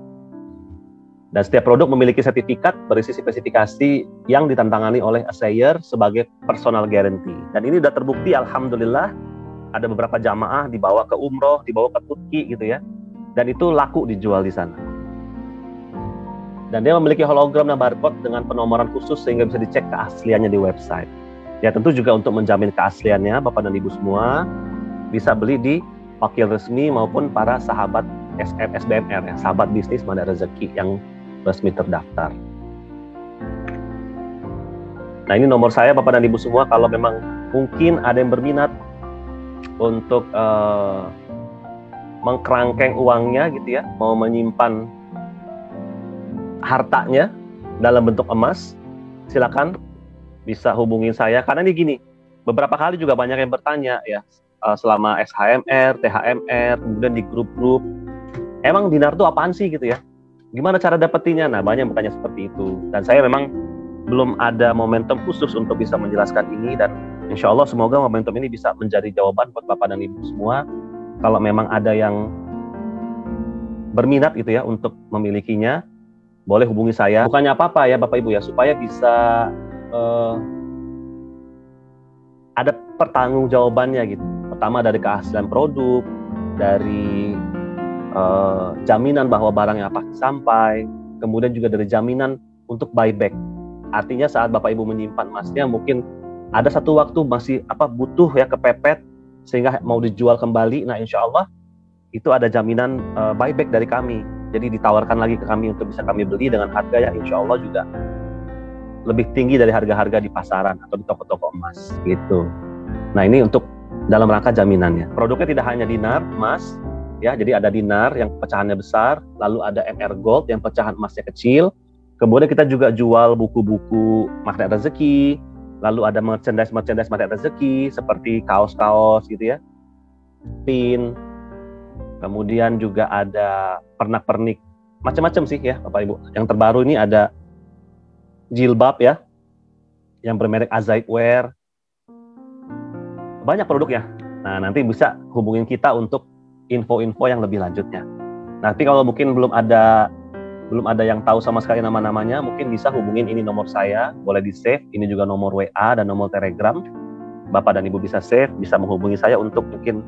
Dan setiap produk memiliki sertifikat berisi spesifikasi yang ditantangani oleh assayer sebagai personal guarantee. Dan ini sudah terbukti, alhamdulillah, ada beberapa jamaah dibawa ke umroh, dibawa ke Turki, gitu ya. Dan itu laku dijual di sana. Dan dia memiliki hologram dan barcode dengan penomoran khusus sehingga bisa dicek keasliannya di website. Ya tentu juga untuk menjamin keasliannya, Bapak dan Ibu semua bisa beli di wakil resmi maupun para sahabat SBMR ya, sahabat bisnis Magnet Rezeki yang resmi terdaftar. Nah ini nomor saya Bapak dan Ibu semua, kalau memang mungkin ada yang berminat untuk mengkerangkeng uangnya gitu ya, mau menyimpan hartanya dalam bentuk emas, silakan bisa hubungin saya. Karena ini gini, beberapa kali juga banyak yang bertanya ya, selama SHMR, THMR, kemudian di grup-grup, emang dinar itu apaan sih gitu ya? Gimana cara dapetinnya? Nah banyak yang bertanya seperti itu. Dan saya memang belum ada momentum khusus untuk bisa menjelaskan ini, dan insya Allah semoga momentum ini bisa menjadi jawaban buat Bapak dan Ibu semua. Kalau memang ada yang berminat gitu ya untuk memilikinya, boleh hubungi saya. Bukannya apa-apa ya Bapak Ibu ya, supaya bisa ada pertanggungjawabannya gitu. Pertama dari keaslian produk, dari jaminan bahwa barangnya pasti sampai, kemudian juga dari jaminan untuk buyback. Artinya saat Bapak Ibu menyimpan emasnya, mungkin ada satu waktu masih butuh ya, kepepet sehingga mau dijual kembali. Nah insya Allah itu ada jaminan buyback dari kami. Jadi ditawarkan lagi ke kami untuk bisa kami beli dengan harga yang insya Allah juga lebih tinggi dari harga-harga di pasaran atau di toko-toko emas gitu. Nah ini untuk dalam rangka jaminannya. Produknya tidak hanya dinar, emas, ya. Jadi ada dinar yang pecahannya besar, lalu ada MR Gold yang pecahan emasnya kecil. Kemudian kita juga jual buku-buku Magnet Rezeki, lalu ada merchandise Magnet Rezeki seperti kaos-kaos gitu ya, pin. Kemudian juga ada pernak-pernik, macam-macam sih ya Bapak Ibu. Yang terbaru ini ada jilbab ya, yang bermerek Azaid Wear. Banyak produk ya. Nah, nanti bisa hubungin kita untuk info-info yang lebih lanjutnya. Nanti kalau mungkin belum ada yang tahu sama sekali nama-namanya, mungkin bisa hubungin, ini nomor saya, boleh di-save. Ini juga nomor WA dan nomor Telegram. Bapak dan Ibu bisa save, bisa menghubungi saya untuk mungkin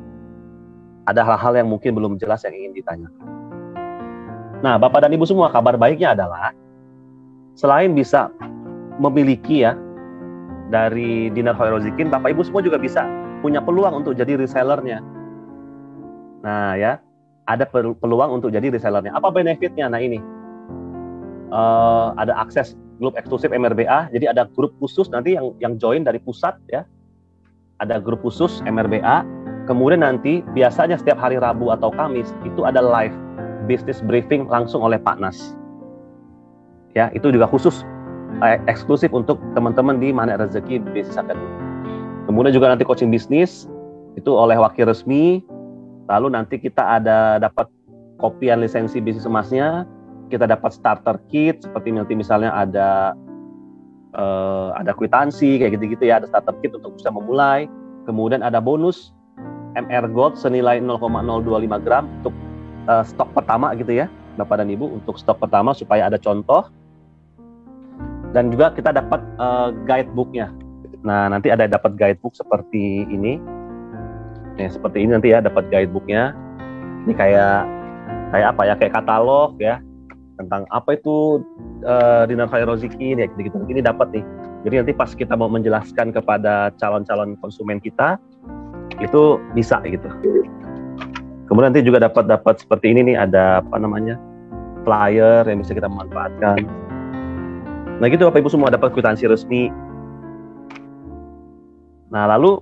ada hal-hal yang mungkin belum jelas yang ingin ditanyakan. Nah, Bapak dan Ibu semua, kabar baiknya adalah selain bisa memiliki ya dari Dinar Khairul Rizkin, Bapak Ibu semua juga bisa punya peluang untuk jadi resellernya. Nah ya, ada peluang untuk jadi resellernya. Apa benefitnya? Nah ini, ada akses grup eksklusif MRBA. Jadi ada grup khusus nanti yang join dari pusat ya. Ada grup khusus MRBA. Kemudian nanti biasanya setiap hari Rabu atau Kamis itu ada live business briefing langsung oleh Pak Nas. Ya, itu juga khusus eksklusif untuk teman-teman di Magnet Rezeki Business Academy. Kemudian juga nanti coaching bisnis itu oleh wakil resmi. Lalu nanti kita ada dapat kopian lisensi bisnis emasnya, kita dapat starter kit seperti nanti misalnya ada kwitansi kayak gitu-gitu ya, ada starter kit untuk bisa memulai. Kemudian ada bonus MR Gold senilai 0,025 gram untuk stok pertama gitu ya, Bapak dan Ibu, untuk stok pertama supaya ada contoh. Dan juga kita dapat guidebooknya. Nah, nanti ada dapat guidebook seperti ini. Ya, seperti ini nanti ya, dapat guidebooknya. Ini kayak apa ya? Kayak katalog ya, tentang apa itu Dinar Khairul Rizkin ya, gitu-gitu. Ini dapat nih. Jadi nanti pas kita mau menjelaskan kepada calon-calon konsumen kita, itu bisa gitu. Kemudian nanti juga dapat seperti ini nih, ada apa namanya, flyer yang bisa kita manfaatkan. Nah gitu Bapak Ibu semua, dapat kwitansi resmi. Nah lalu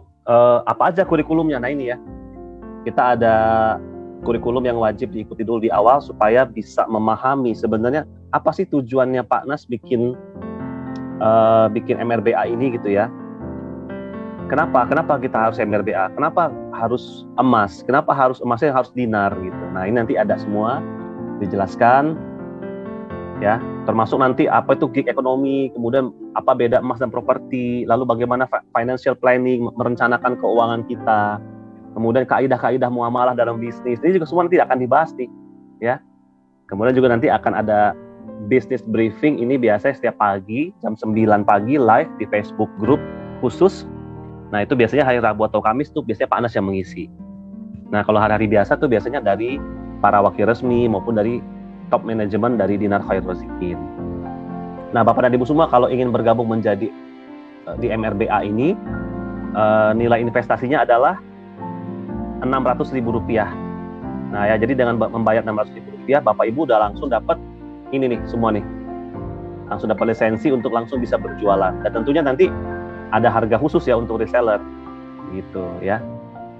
apa aja kurikulumnya? Nah ini ya, kita ada kurikulum yang wajib diikuti dulu di awal supaya bisa memahami sebenarnya apa sih tujuannya Pak Nas bikin MRBA ini gitu ya. Kenapa kita harus MRBA? Kenapa harus emas? Kenapa harus emasnya harus dinar gitu? Nah ini nanti ada semua dijelaskan ya, termasuk nanti apa itu gig ekonomi, kemudian apa beda emas dan properti, lalu bagaimana financial planning, merencanakan keuangan kita, kemudian kaidah-kaidah muamalah dalam bisnis. Ini juga semua nanti akan dibahas nih ya. Kemudian juga nanti akan ada business briefing, ini biasanya setiap pagi jam 9 pagi live di Facebook group khusus. Nah itu biasanya hari Rabu atau Kamis tuh biasanya Pak Anas yang mengisi. Nah kalau hari-hari biasa tuh biasanya dari para wakil resmi maupun dari top manajemen dari Dinar Khairul Rizkin. Nah Bapak dan Ibu semua, kalau ingin bergabung menjadi di MRBA ini, nilai investasinya adalah Rp600.000. Nah ya, jadi dengan membayar Rp600.000, Bapak Ibu udah langsung dapat ini nih semua nih, langsung dapat lisensi untuk langsung bisa berjualan. Dan tentunya nanti ada harga khusus ya untuk reseller, gitu ya.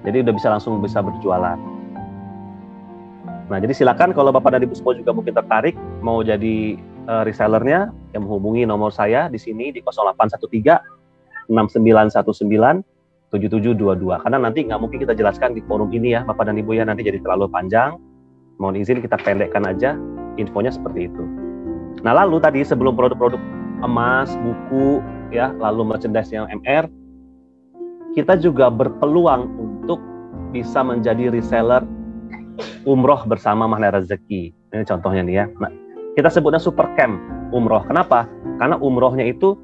Jadi udah langsung bisa berjualan. Nah, jadi silakan kalau Bapak dan Ibu semua juga mungkin tertarik mau jadi resellernya, yang menghubungi nomor saya di sini di 0813 6919 7722. Karena nanti nggak mungkin kita jelaskan di forum ini ya, Bapak dan Ibu ya, nanti jadi terlalu panjang. Mohon izin kita pendekkan aja infonya seperti itu. Nah, lalu tadi sebelum produk-produk emas, buku ya, lalu merchandise yang MR, kita juga berpeluang untuk bisa menjadi reseller umroh bersama Magnet Rezeki. Ini contohnya nih ya. Nah, kita sebutnya super camp umroh. Kenapa? Karena umrohnya itu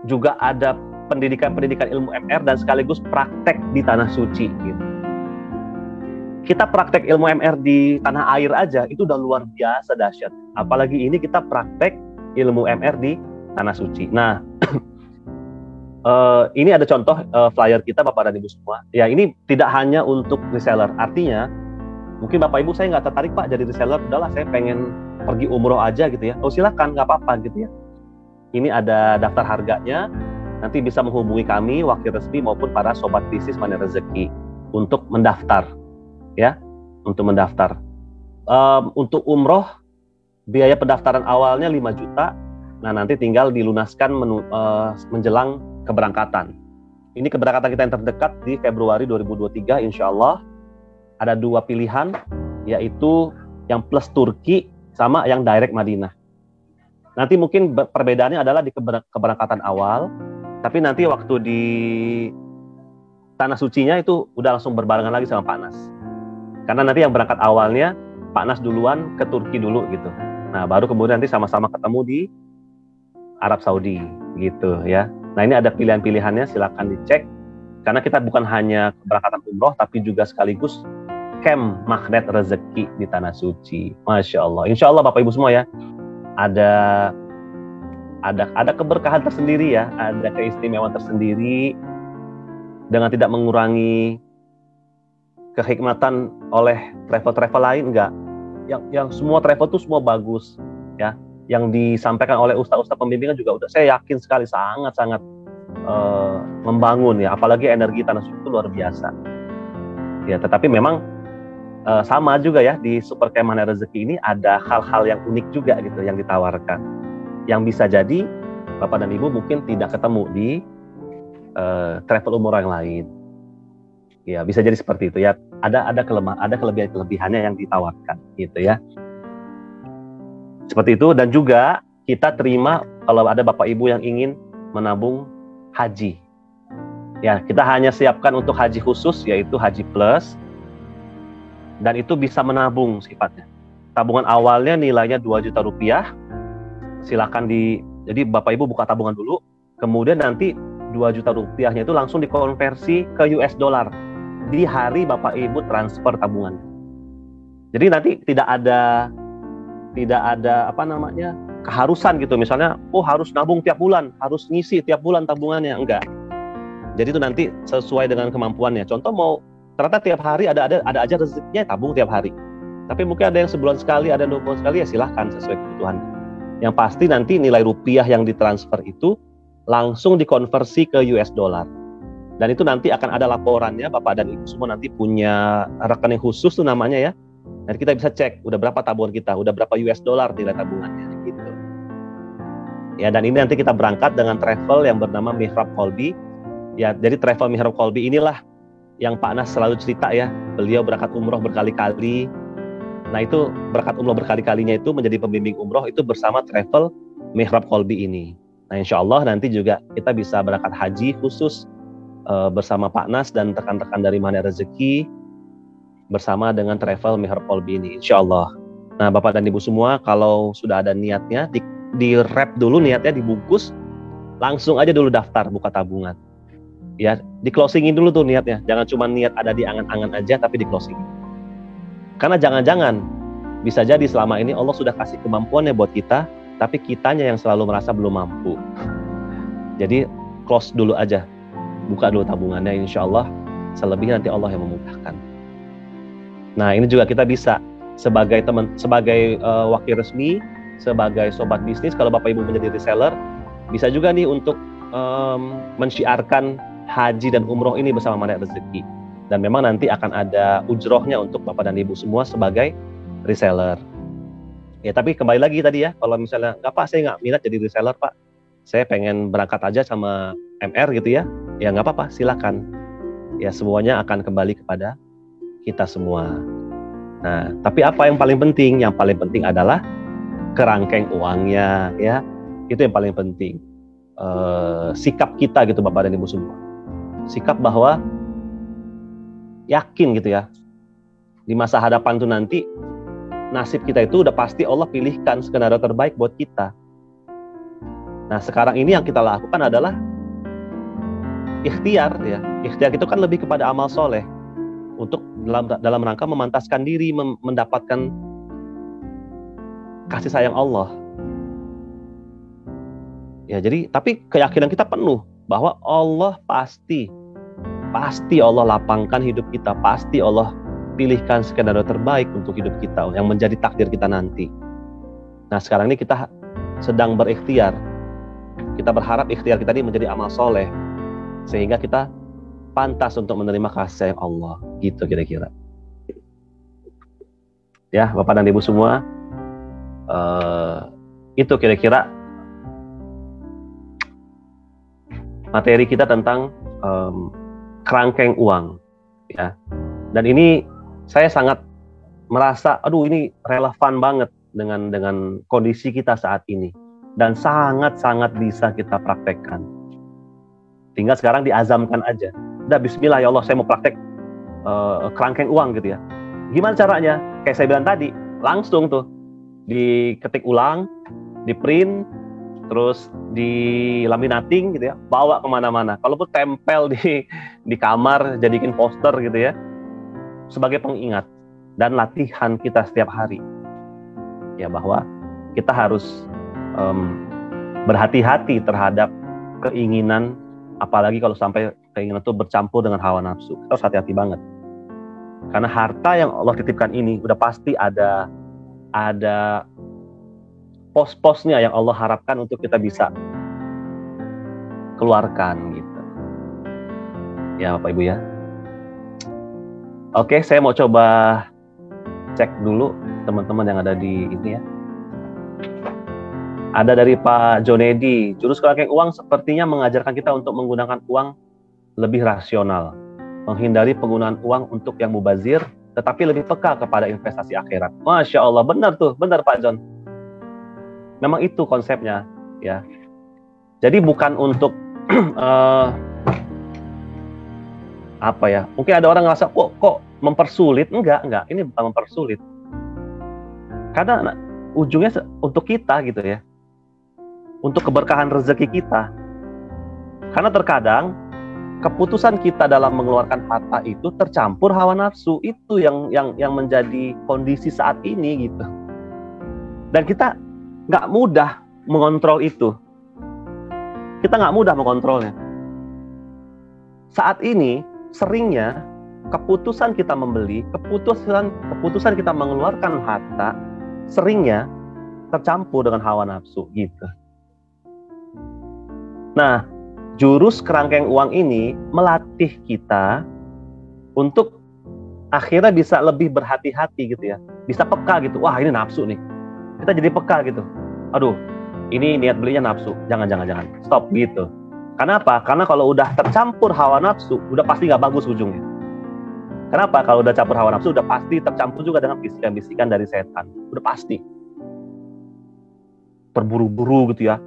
juga ada pendidikan ilmu MR dan sekaligus praktek di tanah suci gitu. Kita praktek ilmu MR di tanah air aja itu udah luar biasa dahsyat. Apalagi ini kita praktek ilmu MR di tanah suci. Nah, ini ada contoh flyer kita Bapak dan Ibu semua. Ya ini tidak hanya untuk reseller. Artinya mungkin Bapak Ibu, saya nggak tertarik Pak jadi reseller, udahlah saya pengen pergi umroh aja gitu ya. Oh silakan, nggak apa-apa gitu ya. Ini ada daftar harganya, nanti bisa menghubungi kami, wakil resmi maupun para sobat bisnis Magnet Rezeki untuk mendaftar ya, untuk mendaftar. Untuk umroh biaya pendaftaran awalnya 5 juta, nah nanti tinggal dilunaskan menjelang keberangkatan. Ini keberangkatan kita yang terdekat di Februari 2023 insya Allah. Ada 2 pilihan, yaitu yang plus Turki sama yang direct Madinah. Nanti mungkin perbedaannya adalah di keberangkatan awal, tapi nanti waktu di Tanah Sucinya itu udah langsung berbarengan lagi sama Pak Nas. Karena nanti yang berangkat awalnya Pak Nas duluan ke Turki dulu gitu. Nah, baru kemudian nanti sama-sama ketemu di Arab Saudi gitu ya. Nah, ini ada pilihan-pilihannya, silakan dicek. Karena kita bukan hanya keberangkatan umroh, tapi juga sekaligus camp magnet rezeki di Tanah Suci. Masya Allah. Insya Allah Bapak Ibu semua ya, ada keberkahan tersendiri ya, ada keistimewaan tersendiri dengan tidak mengurangi kehikmatan oleh travel-travel lain, enggak. Yang semua travel itu semua bagus ya. Yang disampaikan oleh ustaz-ustaz pembimbingan juga udah, saya yakin sekali sangat-sangat membangun ya, apalagi energi Tanah Suci itu luar biasa. Ya, tetapi memang sama juga ya, di Super Camp Magnet Rezeki ini ada hal-hal yang unik juga gitu yang ditawarkan. Yang bisa jadi Bapak dan Ibu mungkin tidak ketemu di travel umroh yang lain. Ya, bisa jadi seperti itu ya. Ada kelebihan-kelebihannya yang ditawarkan gitu ya. Seperti itu. Dan juga kita terima kalau ada Bapak Ibu yang ingin menabung haji. Ya, kita hanya siapkan untuk haji khusus, yaitu Haji Plus. Dan itu bisa menabung sifatnya. Tabungan awalnya nilainya 2 juta rupiah. Silakan jadi Bapak Ibu buka tabungan dulu. Kemudian nanti 2 juta rupiahnya itu langsung dikonversi ke US dollar di hari Bapak Ibu transfer tabungan. Jadi nanti tidak ada keharusan gitu, misalnya harus nabung tiap bulan, harus ngisi tiap bulan tabungannya, enggak. Jadi itu nanti sesuai dengan kemampuannya. Contoh mau ternyata tiap hari ada aja rezekinya, tabung tiap hari. Tapi mungkin ada yang sebulan sekali, ada 2 bulan sekali, ya silahkan sesuai kebutuhan. Yang pasti nanti nilai rupiah yang ditransfer itu langsung dikonversi ke US dollar. Dan itu nanti akan ada laporannya, Bapak dan Ibu semua nanti punya rekening khusus tuh namanya ya. Dan kita bisa cek udah berapa tabungan kita, udah berapa US dollar nilai tabungannya gitu. Ya, dan ini nanti kita berangkat dengan travel yang bernama Mihrab Kolbi. Ya, jadi travel Mihrab Kolbi inilah yang Pak Nas selalu cerita ya. Beliau berangkat umroh berkali-kali. Nah, itu berangkat umroh berkali-kalinya itu menjadi pembimbing umroh itu bersama travel Mihrab Kolbi ini. Nah, insya Allah nanti juga kita bisa berangkat haji khusus bersama Pak Nas dan rekan-rekan dari Magnet Rezeki bersama dengan travel Mihrab Kolbi ini, insya Allah. Nah, Bapak dan Ibu semua, kalau sudah ada niatnya, di wrap dulu niatnya, dibungkus, langsung aja dulu daftar buka tabungan. Ya, di closingin dulu tuh niatnya. Jangan cuma niat ada di angan-angan aja, tapi di closingin. Karena jangan-jangan bisa jadi selama ini Allah sudah kasih kemampuannya buat kita, tapi kitanya yang selalu merasa belum mampu. Jadi close dulu aja, buka dulu tabungannya, insya Allah selebihnya nanti Allah yang memudahkan. Nah, ini juga kita bisa sebagai wakil resmi, sebagai sobat bisnis, kalau Bapak Ibu menjadi reseller, bisa juga nih untuk mensyiarkan haji dan umroh ini bersama Magnet Rezeki. Dan memang nanti akan ada ujrohnya untuk Bapak dan Ibu semua sebagai reseller. Ya, tapi kembali lagi tadi ya, kalau misalnya nggak Pak, saya nggak minat jadi reseller Pak, saya pengen berangkat aja sama MR gitu ya, ya nggak apa-apa, silakan. Ya, semuanya akan kembali kepada kita semua. Nah, tapi apa yang paling penting? Yang paling penting adalah kerangkeng uangnya, ya, itu yang paling penting. Sikap kita gitu Bapak dan Ibu semua, sikap bahwa yakin gitu ya, di masa hadapan tuh nanti nasib kita itu udah pasti Allah pilihkan skenario terbaik buat kita. Nah, sekarang ini yang kita lakukan adalah ikhtiar ya. Ikhtiar itu kan lebih kepada amal soleh untuk dalam rangka memantaskan diri, mendapatkan kasih sayang Allah. Ya, jadi tapi keyakinan kita penuh bahwa Allah pasti Allah lapangkan hidup kita, pasti Allah pilihkan skenario terbaik untuk hidup kita yang menjadi takdir kita nanti. Nah, sekarang ini kita sedang berikhtiar. Kita berharap ikhtiar kita ini menjadi amal soleh sehingga kita pantas untuk menerima kasih sayang Allah, gitu kira-kira. Ya, Bapak dan Ibu semua, itu kira-kira materi kita tentang kerangkeng uang, ya. Dan ini saya sangat merasa, aduh ini relevan banget dengan kondisi kita saat ini. dan sangat-sangat bisa kita praktekkan. Tinggal sekarang diazamkan aja. Udah bismillah ya Allah, saya mau praktek kerangkeng uang gitu ya. Gimana caranya? Kayak saya bilang tadi, langsung tuh diketik ulang, di print, terus di laminating gitu ya, bawa kemana-mana. Kalaupun tempel di kamar, jadikan poster gitu ya, sebagai pengingat dan latihan kita setiap hari. Ya, bahwa kita harus berhati-hati terhadap keinginan, apalagi kalau sampai keinginan itu bercampur dengan hawa nafsu. Kita harus hati-hati banget. Karena harta yang Allah titipkan ini udah pasti ada pos-posnya yang Allah harapkan untuk kita bisa keluarkan gitu. Ya Bapak Ibu ya. Oke, saya mau coba cek dulu teman-teman yang ada di ini ya. Ada dari Pak Jonedi, jurus kerangkeng uang sepertinya mengajarkan kita untuk menggunakan uang lebih rasional, menghindari penggunaan uang untuk yang mubazir, tetapi lebih peka kepada investasi akhirat. Masya Allah, benar tuh, benar Pak John. Memang itu konsepnya, ya. Jadi bukan untuk apa ya? Mungkin ada orang ngerasa kok mempersulit? Enggak. Ini bukan mempersulit. Karena ujungnya untuk kita gitu ya. Untuk keberkahan rezeki kita. Karena terkadang keputusan kita dalam mengeluarkan harta itu tercampur hawa nafsu. Itu yang menjadi kondisi saat ini gitu. Dan kita nggak mudah mengontrol itu. Kita nggak mudah mengontrolnya. Saat ini seringnya keputusan kita membeli, keputusan kita mengeluarkan harta seringnya tercampur dengan hawa nafsu gitu. Nah, jurus kerangkeng uang ini melatih kita untuk akhirnya bisa lebih berhati-hati gitu ya. Bisa peka gitu. Wah, ini nafsu nih. Kita jadi peka gitu. Aduh, ini niat belinya nafsu. Jangan. Stop gitu. Kenapa? Karena kalau udah tercampur hawa nafsu, udah pasti nggak bagus ujungnya. Kenapa? Kalau udah campur hawa nafsu, udah pasti tercampur juga dengan bisikan-bisikan dari setan. Udah pasti. Terburu-buru gitu ya.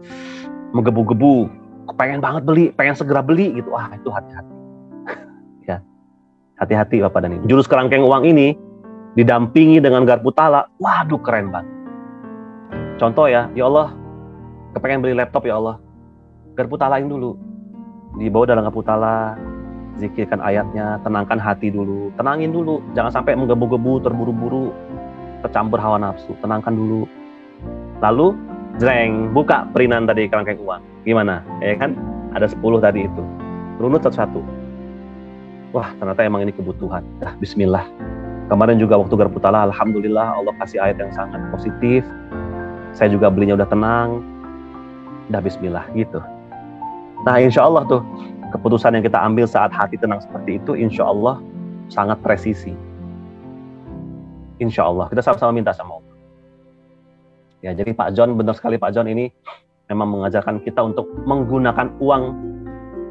Menggebu-gebu. Pengen banget beli, pengen segera beli gitu. Wah, itu hati-hati. Ya. Hati-hati Bapak dan Ibu. Jurus kerangkeng uang ini didampingi dengan garpu tala. Waduh, keren banget. Contoh ya Allah, kepengen beli laptop ya Allah. Garpu talain dulu. Dibawa dalam garpu tala, zikirkan ayatnya, tenangkan hati dulu, tenangin dulu. Jangan sampai menggebu-gebu, terburu-buru, tercampur hawa nafsu. Tenangkan dulu. Lalu, jreng, buka perinan tadi kerangkeng uang. Gimana? Ya kan? Ada 10 tadi itu. Runut satu-satu. Wah, ternyata emang ini kebutuhan. Bismillah. Kemarin juga waktu garpu tala, alhamdulillah Allah kasih ayat yang sangat positif. Saya juga belinya udah tenang. Bismillah gitu. Nah, insya Allah tuh keputusan yang kita ambil saat hati tenang seperti itu, insya Allah sangat presisi. Insya Allah. Kita sama-sama minta sama Allah. Ya, jadi Pak John, benar sekali Pak John, ini memang mengajarkan kita untuk menggunakan uang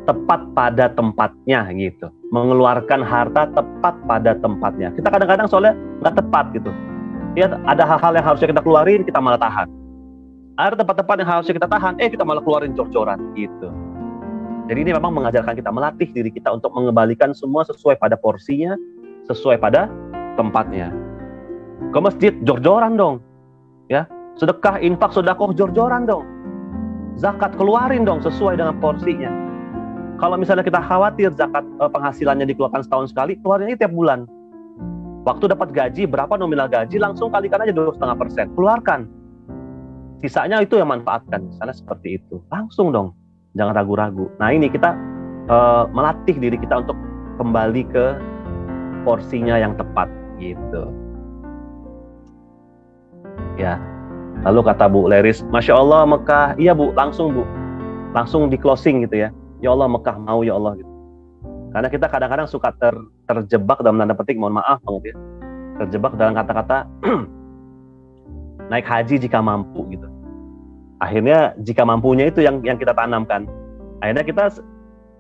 tepat pada tempatnya gitu. Mengeluarkan harta tepat pada tempatnya. Kita kadang-kadang soalnya nggak tepat gitu. Ya, ada hal-hal yang harusnya kita keluarin, kita malah tahan. Ada tempat-tempat yang harusnya kita tahan, kita malah keluarin jor-joran gitu. Jadi ini memang mengajarkan kita, melatih diri kita untuk mengembalikan semua sesuai pada porsinya, sesuai pada tempatnya. Ke masjid, jor-joran dong. Ya, sedekah, infak, sedekah, jor-joran dong. Zakat keluarin dong sesuai dengan porsinya. Kalau misalnya kita khawatir zakat penghasilannya dikeluarkan setahun sekali, keluarinnya tiap bulan. Waktu dapat gaji, berapa nominal gaji, langsung kalikan aja 2,5%. Keluarkan. Sisanya itu yang manfaatkan. Misalnya seperti itu. Langsung dong. Jangan ragu-ragu. Nah, ini kita melatih diri kita untuk kembali ke porsinya yang tepat gitu. Ya. Lalu kata Bu Leris, Masya Allah Mekah. Iya Bu, langsung Bu. Langsung di closing gitu ya. Ya Allah Mekah, mau ya Allah gitu. Karena kita kadang-kadang suka terjebak dalam tanda petik, mohon maaf banget ya. Terjebak dalam kata-kata naik haji jika mampu gitu. Akhirnya jika mampunya itu yang kita tanamkan. Akhirnya kita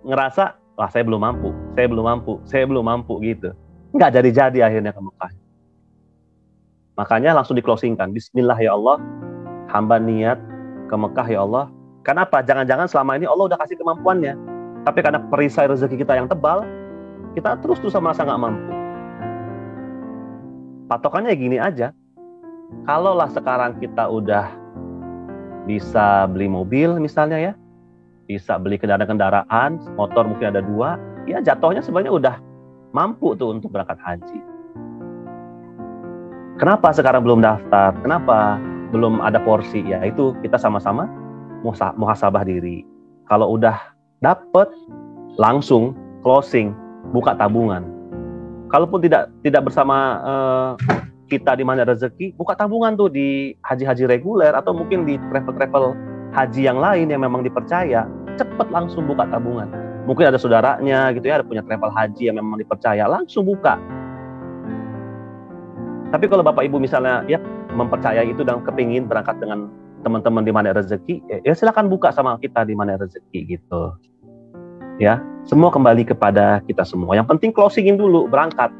ngerasa, wah saya belum mampu gitu. Nggak jadi-jadi akhirnya ke Mekah. Makanya langsung di closingkan. Bismillah ya Allah, hamba niat ke Mekah ya Allah. Kenapa? Jangan-jangan selama ini Allah udah kasih kemampuannya, tapi karena perisai rezeki kita yang tebal, kita terus-terusan merasa nggak mampu. Patokannya gini aja, kalaulah sekarang kita udah bisa beli mobil misalnya ya, bisa beli kendaraan, motor mungkin ada 2, ya jatuhnya sebenarnya udah mampu tuh untuk berangkat haji. Kenapa sekarang belum daftar? Kenapa belum ada porsi? Ya itu kita sama-sama muhasabah diri. Kalau udah dapet, langsung closing, buka tabungan. Kalaupun tidak bersama kita di mana rezeki, buka tabungan tuh di haji-haji reguler atau mungkin di travel-travel haji yang lain yang memang dipercaya. Cepet langsung buka tabungan. Mungkin ada saudaranya gitu ya, ada punya travel haji yang memang dipercaya, langsung buka. Tapi kalau Bapak Ibu misalnya ya mempercayai itu dan kepingin berangkat dengan teman-teman di mana rezeki, ya silakan buka sama kita di mana rezeki gitu. Ya, semua kembali kepada kita semua. Yang penting closingin dulu berangkat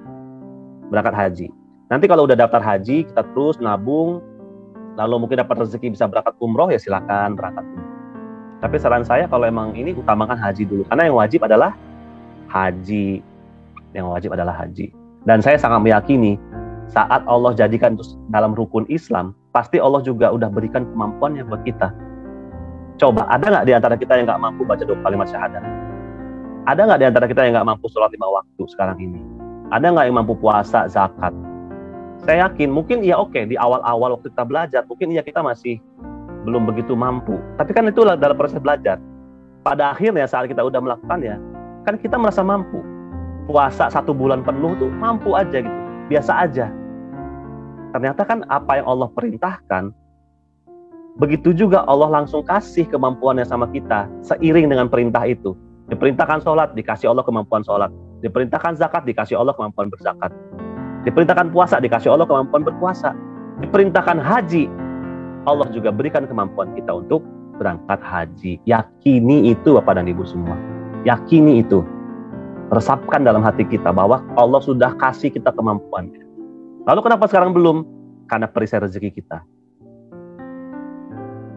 haji. Nanti kalau udah daftar haji, kita terus nabung, lalu mungkin dapat rezeki bisa berangkat umroh, ya silakan berangkat umroh. Tapi saran saya kalau emang ini utamakan haji dulu, karena yang wajib adalah haji. Yang wajib adalah haji. Dan saya sangat meyakini saat Allah jadikan itu dalam rukun Islam, pasti Allah juga udah berikan kemampuannya buat kita. Coba, ada nggak di antara kita yang nggak mampu baca 2 kalimat syahadat? Ada nggak di antara kita yang nggak mampu sholat 5 waktu sekarang ini? Ada nggak yang mampu puasa, zakat? Saya yakin, mungkin ya oke, di awal-awal waktu kita belajar, mungkin ya kita masih belum begitu mampu. Tapi kan itulah dalam proses belajar. Pada akhirnya saat kita udah melakukannya, kan kita merasa mampu. Puasa 1 bulan penuh tuh mampu aja gitu, biasa aja. Ternyata kan apa yang Allah perintahkan, begitu juga Allah langsung kasih kemampuannya sama kita seiring dengan perintah itu. Diperintahkan sholat, dikasih Allah kemampuan sholat. Diperintahkan zakat, dikasih Allah kemampuan berzakat. Diperintahkan puasa, dikasih Allah kemampuan berpuasa. Diperintahkan haji, Allah juga berikan kemampuan kita untuk berangkat haji. Yakini itu Bapak dan Ibu semua. Yakini itu. Resapkan dalam hati kita bahwa Allah sudah kasih kita kemampuannya. Lalu kenapa sekarang belum? Karena perisai rezeki kita.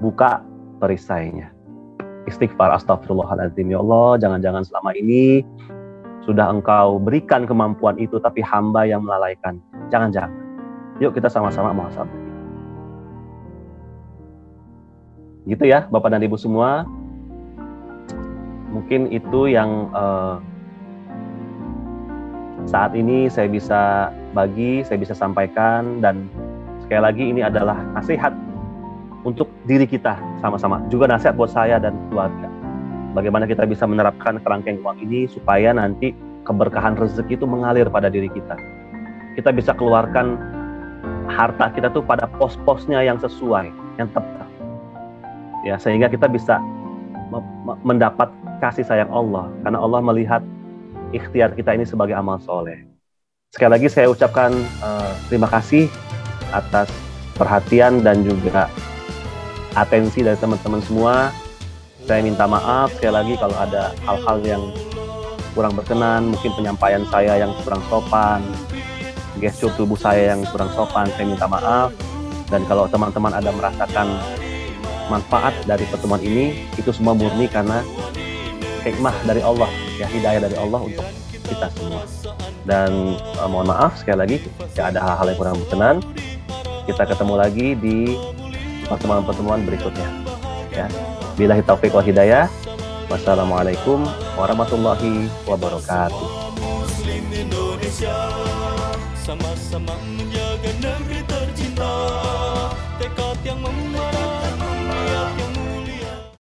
Buka perisainya. Istighfar, astagfirullahaladzim. Ya Allah, jangan-jangan selama ini sudah Engkau berikan kemampuan itu, tapi hamba yang melalaikan. Jangan-jangan. Yuk kita sama-sama muhasabah. Gitu ya, Bapak dan Ibu semua. Mungkin itu yang saat ini saya bisa bagi, saya bisa sampaikan, dan sekali lagi ini adalah nasihat untuk diri kita sama-sama, juga nasihat buat saya dan keluarga. Bagaimana kita bisa menerapkan kerangkeng uang ini supaya nanti keberkahan rezeki itu mengalir pada diri kita. Kita bisa keluarkan harta kita tuh pada pos-posnya yang sesuai, yang tepat. Ya, sehingga kita bisa mendapat kasih sayang Allah, karena Allah melihat ikhtiar kita ini sebagai amal soleh. Sekali lagi saya ucapkan terima kasih atas perhatian dan juga atensi dari teman-teman semua. Saya minta maaf sekali lagi kalau ada hal-hal yang kurang berkenan, mungkin penyampaian saya yang kurang sopan, gestur tubuh saya yang kurang sopan, saya minta maaf. Dan kalau teman-teman ada merasakan manfaat dari pertemuan ini, itu semua murni karena hikmah dari Allah, ya, hidayah dari Allah untuk kita semua. Dan mohon maaf sekali lagi jika ada hal-hal yang kurang berkenan. Kita ketemu lagi di pertemuan-pertemuan berikutnya. Ya, billahi taufiq wal hidayah. Wassalamualaikum warahmatullahi wabarakatuh. Muslim Indonesia, sama-sama menjaga negeri tercinta, tekad yang